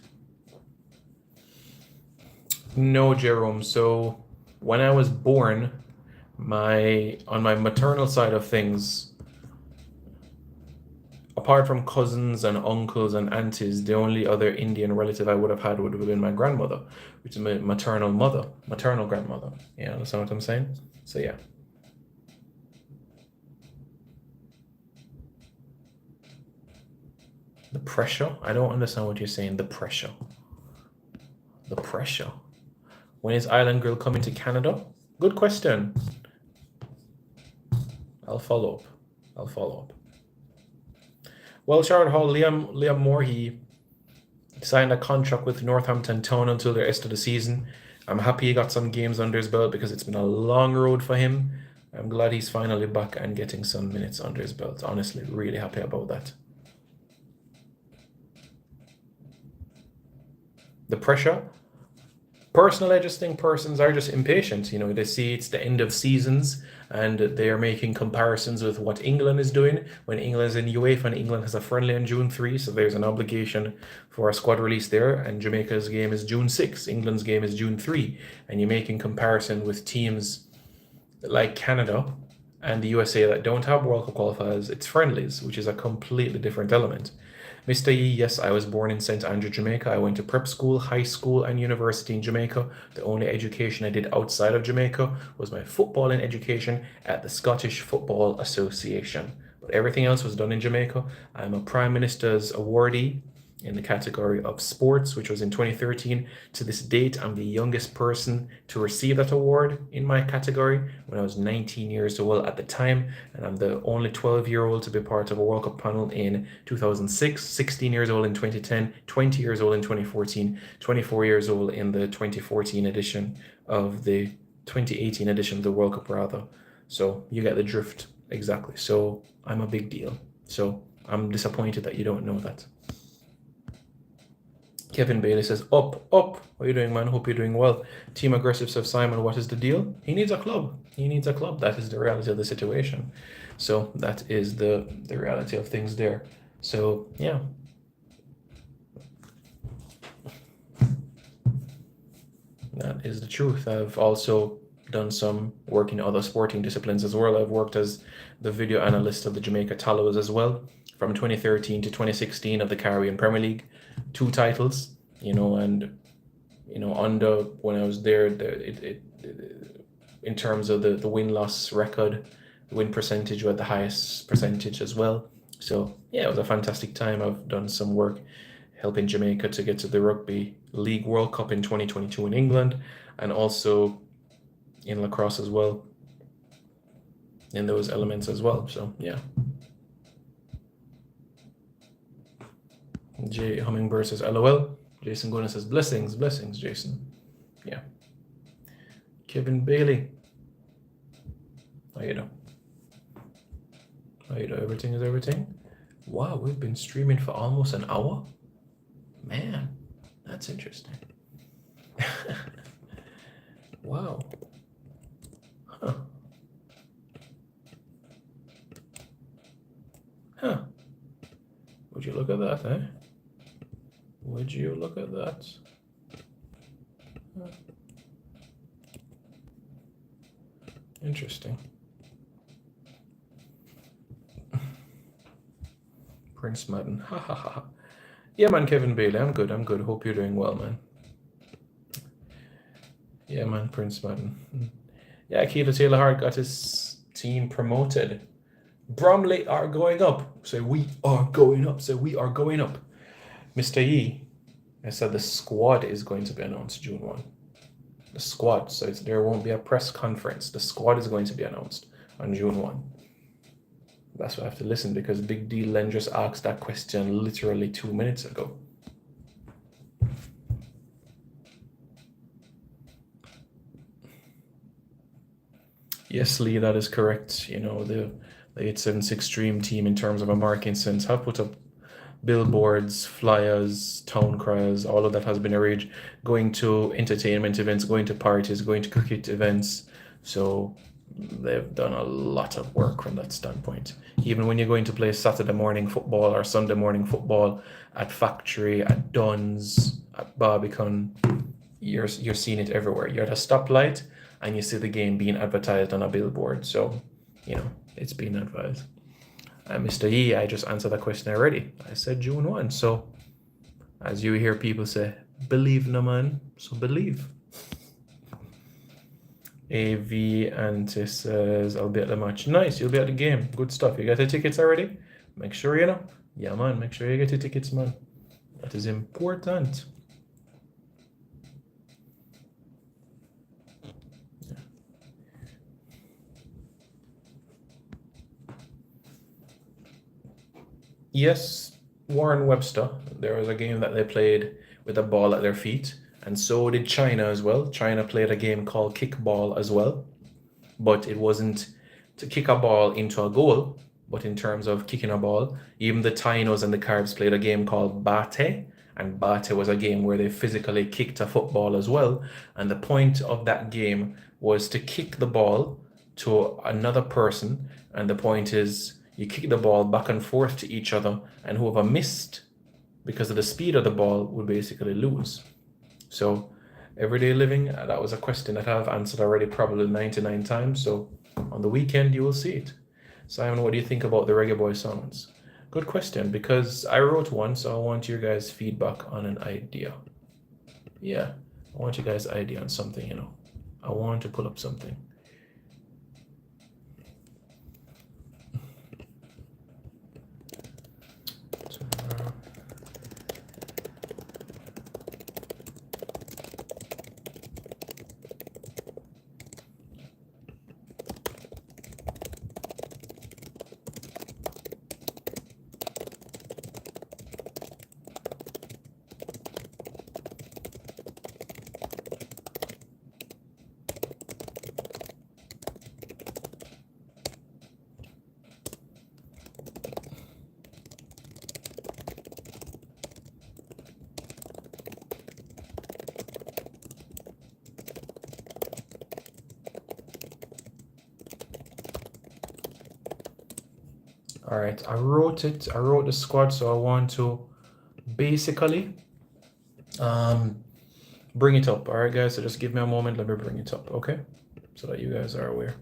[SPEAKER 1] No, Jerome. So when I was born, on my maternal side of things, apart from cousins and uncles and aunties, the only other Indian relative I would have had would have been my grandmother, which is my maternal grandmother. Yeah, understand what I'm saying? So yeah. The pressure? I don't understand what you're saying. The pressure. When is Island Grill coming to Canada? Good question. I'll follow up. Well, Charlotte Hall, Liam Moore, he signed a contract with Northampton Town until the rest of the season. I'm happy he got some games under his belt because it's been a long road for him. I'm glad he's finally back and getting some minutes under his belt. Honestly, really happy about that. The pressure? Personally, I just think persons are just impatient. They see it's the end of seasons and they are making comparisons with what England is doing when England is in UEFA and England has a friendly on June 3. So there's an obligation for a squad release there. And Jamaica's game is June 6. England's game is June 3. And you're making comparison with teams like Canada and the USA that don't have World Cup qualifiers. It's friendlies, which is a completely different element. Mr. Yee, yes, I was born in St. Andrew, Jamaica. I went to prep school, high school, and university in Jamaica. The only education I did outside of Jamaica was my footballing education at the Scottish Football Association. But everything else was done in Jamaica. I'm a Prime Minister's awardee in the category of sports, which was in 2013. To this date, I'm the youngest person to receive that award in my category when I was 19 years old at the time, and I'm the only 12-year-old to be part of a World Cup panel in 2006, 16 years old in 2010, 20 years old in 2014, 24 years old in the 2018 edition of the World Cup rather. So you get the drift exactly. So I'm a big deal. So I'm disappointed that you don't know that. Kevin Bailey says, up. What are you doing, man? Hope you're doing well. Team Aggressive says, Simon, what is the deal? He needs a club. That is the reality of the situation. So that is the reality of things there. So, yeah. That is the truth. I've also done some work in other sporting disciplines as well. I've worked as the video analyst of the Jamaica Tallows as well, from 2013 to 2016 of the Caribbean Premier League. 2 titles, and under when I was there, in terms of the win-loss record, the win percentage, we had the highest percentage as well. So yeah, it was a fantastic time. I've done some work helping Jamaica to get to the Rugby League World Cup in 2022 in England, and also in lacrosse as well, in those elements as well. So yeah. J Hummingbird says LOL. Jason Gordon says blessings, blessings, Jason. Yeah. Kevin Bailey. How you doing? How you doing? Everything is everything. Wow, we've been streaming for almost an hour. Man, that's interesting. Wow. Huh. Huh. Would you look at that, eh? Would you look at that? Huh. Interesting. Prince Madden. Ha ha ha. Yeah, man, Kevin Bailey. I'm good. I'm good. Hope you're doing well, man. Yeah, man, Prince Madden. Yeah, Keita Taylor Hart got his team promoted. Bromley are going up. Say we are going up. Say we are going up. Mr. Yi, I said the squad is going to be announced June 1. The squad. So there won't be a press conference. The squad is going to be announced on June 1. That's why I have to listen, because Big D Len just asked that question literally 2 minutes ago. Yes, Lee, that is correct. You know, the 876 Stream team, in terms of a marketing sense, have put up billboards, flyers, town criers, all of that has been arranged, going to entertainment events, going to parties, going to cricket events. So they've done a lot of work from that standpoint. Even when you're going to play Saturday morning football or Sunday morning football at Factory, at Dunn's, at Barbican, you're seeing it everywhere. You're at a stoplight and you see the game being advertised on a billboard. So, you know, it's being advised. Mr. Yi, I just answered that question already. I said June 1. So, as you hear people say, believe no man, so believe. AV Ante says, I'll be at the match. Nice, you'll be at the game. Good stuff. You got the tickets already? Make sure you know. Yeah, man, make sure you get your tickets, man. That is important. Yes, Warren Webster. There was a game that they played with a ball at their feet, and so did China as well. China played a game called kickball as well, but it wasn't to kick a ball into a goal, but in terms of kicking a ball. Even the Tainos and the Caribs played a game called bate, and bate was a game where they physically kicked a football as well. And the point of that game was to kick the ball to another person, and the point is you kick the ball back and forth to each other, and whoever missed because of the speed of the ball would basically lose. So everyday living, that was a question that I've answered already probably 99 times. So on the weekend, you will see it. Simon, what do you think about the Reggae Boy songs? Good question, because I wrote one, so I want your guys' feedback on an idea. Yeah, I want you guys' idea on something, you know. I want to pull up something. All right, I wrote it. I wrote the squad, so I want to basically bring it up. All right, guys. So just give me a moment. Let me bring it up, okay? So that you guys are aware.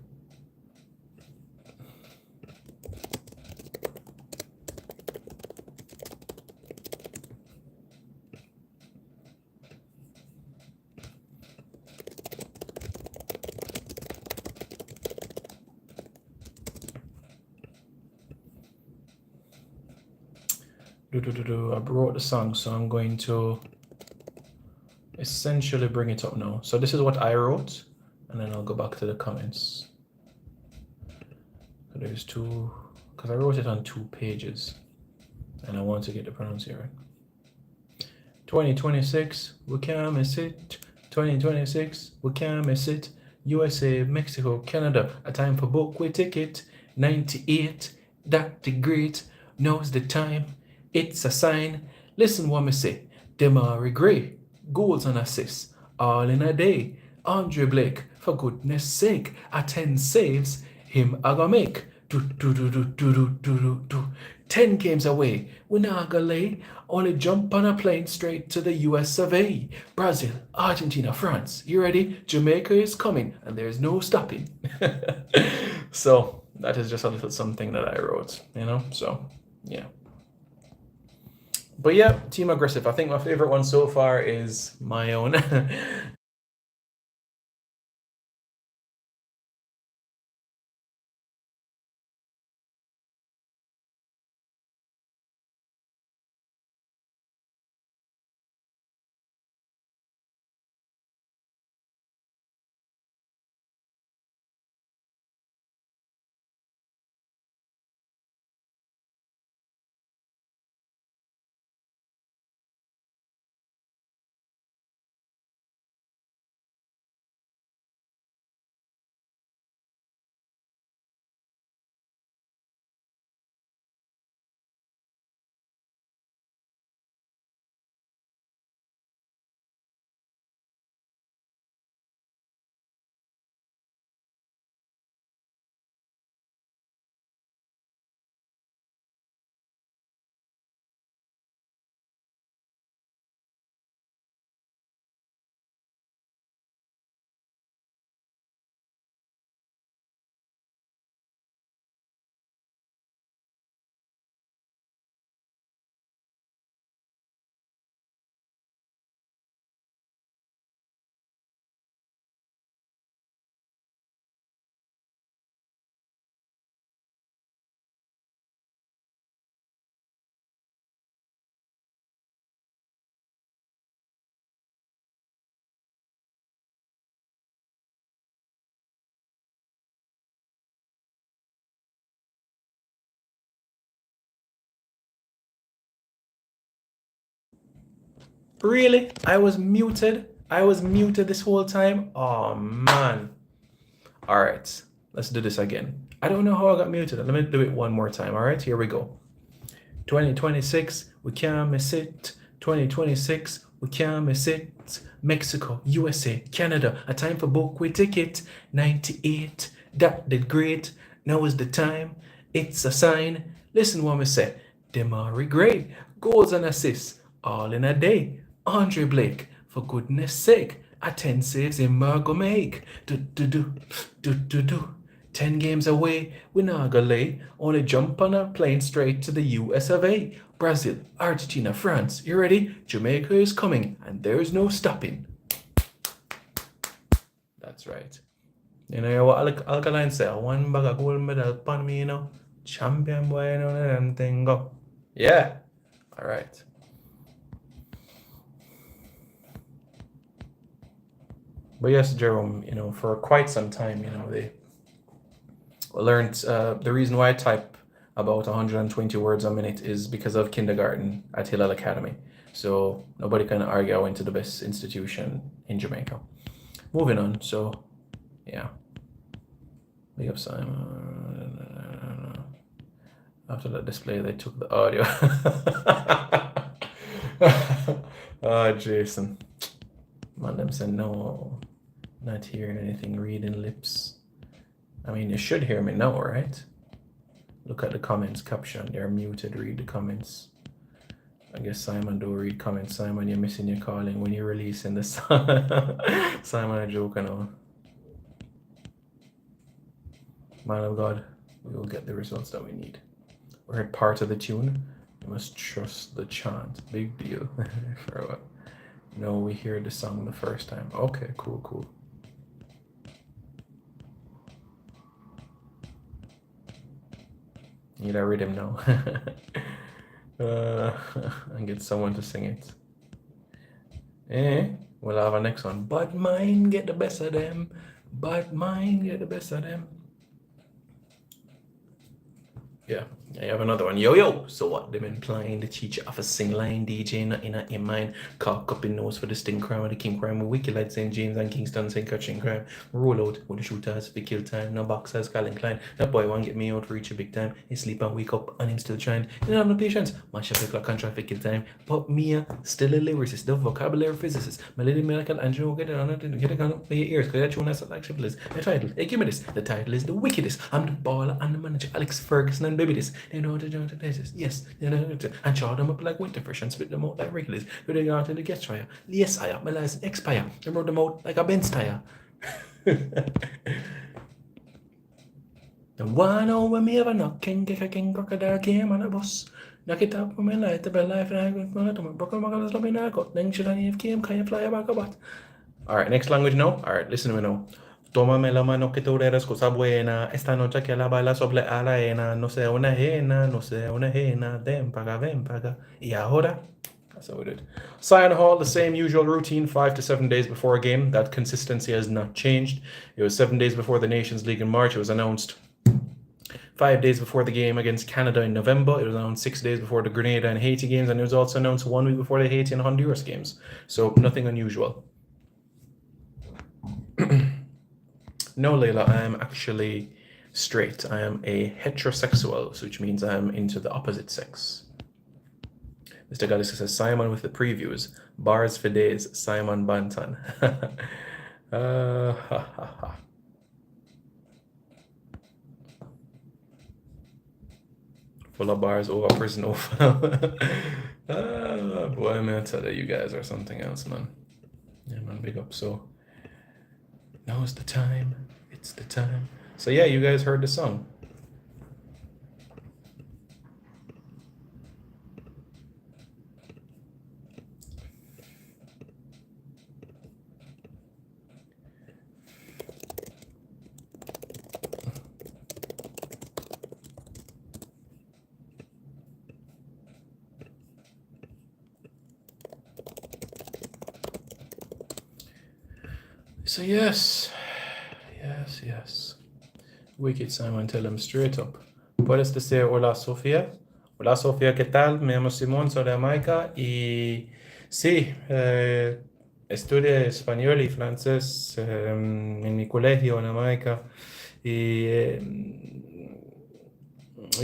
[SPEAKER 1] I brought the song, so I'm going to essentially bring it up now. So this is what I wrote, and then I'll go back to the comments. So there's two, because I wrote it on 2 pages, and I want to get the pronunciation right. 2026, we can't miss it. 2026, we can't miss it. USA, Mexico, Canada, a time for book with ticket. 98, that the great knows the time. It's a sign. Listen what me say. Demari Gray, goals and assists, all in a day. Andre Blake, for goodness sake, a 10 saves, him a go make. 10 games away, we not gonna lay. Only jump on a plane straight to the US of A. Brazil, Argentina, France. You ready? Jamaica is coming, and there's no stopping. So that is just a little something that I wrote, you know? So, yeah. But yeah, Team Aggressive. I think my favorite one so far is my own. Really? I was muted? I was muted this whole time? Oh, man. All right, let's do this again. I don't know how I got muted. Let me do it one more time. All right, here we go. 2026, we can't miss it. 2026, we can't miss it. Mexico, USA, Canada, a time for book with ticket. 98, that did great. Now is the time. It's a sign. Listen what me say. Demari Gray, goals and assists, all in a day. Andre Blake, for goodness sake, a 10 saves in Margo make. Do. 10 games away, we not gonna lay. Only jump on a plane straight to the US of A. Brazil, Argentina, France. You ready? Jamaica is coming, and there's no stopping. That's right. You know what Alkaline say? One bag of gold medal upon me, you know. Champion boy, you know, them thing go. Yeah. All right. But yes, Jerome, you know, for quite some time, you know, they learned the reason why I type about 120 words a minute is because of kindergarten at Hillel Academy. So nobody can argue I went to the best institution in Jamaica. Moving on, so yeah. Big up Simon. After that display, they took the audio. Oh, Jason. Man, them said no, not hearing anything, reading lips. I mean, you should hear me now, right? Look at the comments caption. They're muted. Read the comments. I guess Simon do read comments. Simon, you're missing your calling when you're releasing the song. Simon, a joke and all. Man of God, we will get the results that we need. We heard part of the tune. You must trust the chant. Big deal. For what? No, we hear the song the first time. Okay, cool. Need a rhythm now. And get someone to sing it. We'll have our next one. But mine get the best of them. But mine get the best of them. Yeah, I have another one. Yo, yo. So what? Them implying the teacher of a sing line DJ in mind. Cock up in nose for the sting crime of the king crime. With wicked like St. James and Kingston, St. Catherine crime. Roll out with the shooters for kill time. No boxers, Calvin Klein. That boy won't get me out for reach a big time. He sleep and wake up and him still trying. He don't have no patience. Mash up the clock and traffic kill time. But me, still a lyricist, the vocabulary physicist. Melody Miracle and Joe get it on it. Get it on your ears. Because that tune has like shibboleth. The title, hey, give me this. The title is The Wickedest. I'm the baller and the manager. Alex Ferguson and baby this. They know to do this. Yes. And char them up like winter fresh and spit them out like regulars. Go they out to the get fire. Yes, I am. My license expire. They rode them out like a Benz tire. The one over me ever knock king crocodile came on a bus. Knock it up for my life, the bell life, and I go to my broken muggle, sloppy narco. Then should I have came, can you fly back about? Alright, next language now. Alright, listen to me now. Tómame la mano que tú eres cosa buena. Esta noche que la baila sobre la arena. No sea una ajena, no sea una ajena. Ven paga. Y ahora. That's how we did. Sion Hall, the same usual routine, 5 to 7 days before a game. That consistency has not changed. It was 7 days before the Nations League in March. It was announced 5 days before the game against Canada in November. It was announced 6 days before the Grenada and Haiti games. And it was also announced 1 week before the Haiti and Honduras games. So nothing unusual. No, Layla, I am actually straight. I am a heterosexual, which means I am into the opposite sex. Mr. Galaxy says, Simon with the previews. Bars for days, Simon Bantan. Full of bars over prison over. Boy, man, I tell you guys are something else, man. Yeah, man, big up. So, now is the time. It's the time. So yeah, you guys heard the song. So yes. Wicked Simon, tell them straight up. Puedes decir hola Sofía. Hola Sofía, ¿qué tal? Me llamo Simón, soy de Jamaica y sí, estudié español y francés en mi colegio en Jamaica y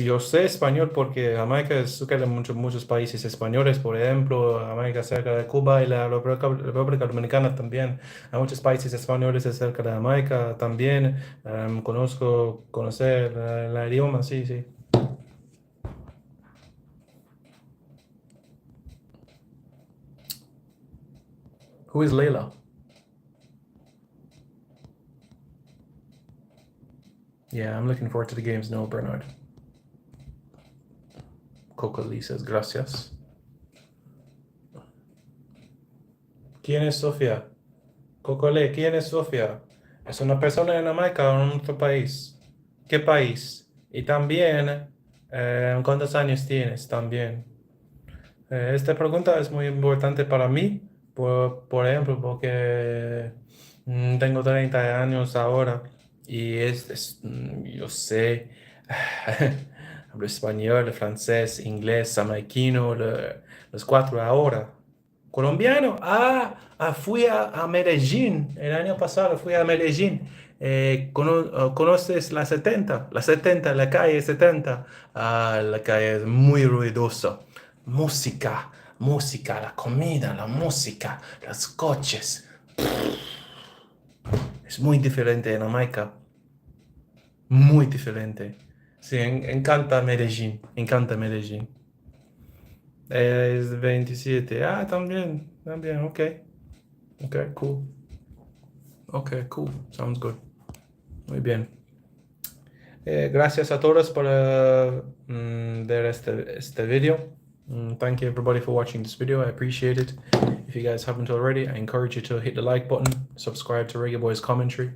[SPEAKER 1] yo sé español porque Jamaica es cerca de muchos países españoles, por ejemplo, Jamaica cerca de Cuba y la República Dominicana también. Hay muchos países españoles cerca de Jamaica también. Conocer el idioma, sí. Who is Layla? Yeah, I'm looking forward to the games now, Bernard. Coco Lee says, gracias. ¿Quién es Sofía? Coco Lee, ¿quién es Sofía? ¿Es una persona en Jamaica o en otro país? ¿Qué país? Y también, ¿cuántos años tienes también? Esta pregunta es muy importante para mí, por ejemplo, porque tengo 30 años ahora y yo sé, hablo español, francés, inglés, jamaiquino, los 4 ahora. Colombiano, fui a Medellín, el año pasado fui a Medellín. ¿Conoces la 70? La calle 70. La calle es muy ruidosa. Música, la comida, la música, los coches. Es muy diferente en Jamaica. Muy diferente. Sí, encanta Medellín. Es 27. También. Ok, cool. Ok, cool. Sounds good. Muy bien. Gracias a todos por ver este video. Thank you everybody for watching this video. I appreciate it. If you guys haven't already, I encourage you to hit the like button, subscribe to Reggae Boys Commentary.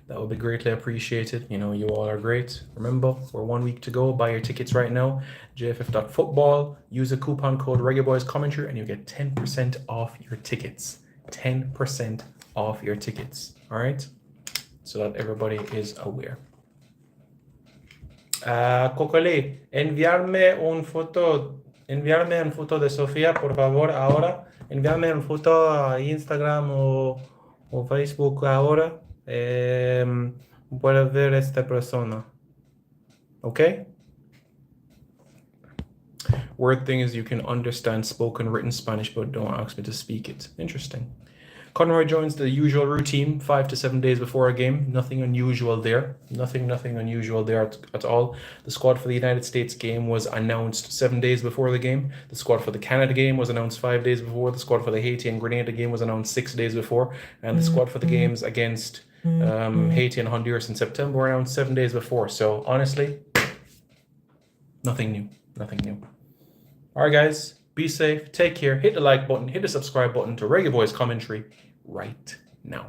[SPEAKER 1] That would be greatly appreciated. You know, you all are great. Remember, we're 1 week to go. Buy your tickets right now. JFF.football. Use the coupon code ReggaeBoysCommentary and you get 10% off your tickets. 10% off your tickets. All right? So that everybody is aware. Cocoli, enviarme un foto de Sofía, por favor, ahora. Enviarme un foto a Instagram o Facebook ahora. Puedes ver esta persona. Okay? Word thing is you can understand spoken written Spanish, but don't ask me to speak it. Interesting. Conroy joins the usual routine 5 to 7 days before a game. Nothing unusual there. Nothing unusual there at all. The squad for the United States game was announced 7 days before the game. The squad for the Canada game was announced 5 days before. The squad for the Haiti and Grenada game was announced 6 days before. And the squad for the games against Haiti and Honduras in September were announced 7 days before. So honestly, nothing new. Nothing new. All right, guys. Be safe. Take care. Hit the like button. Hit the subscribe button to Reggae Boys Commentary right now.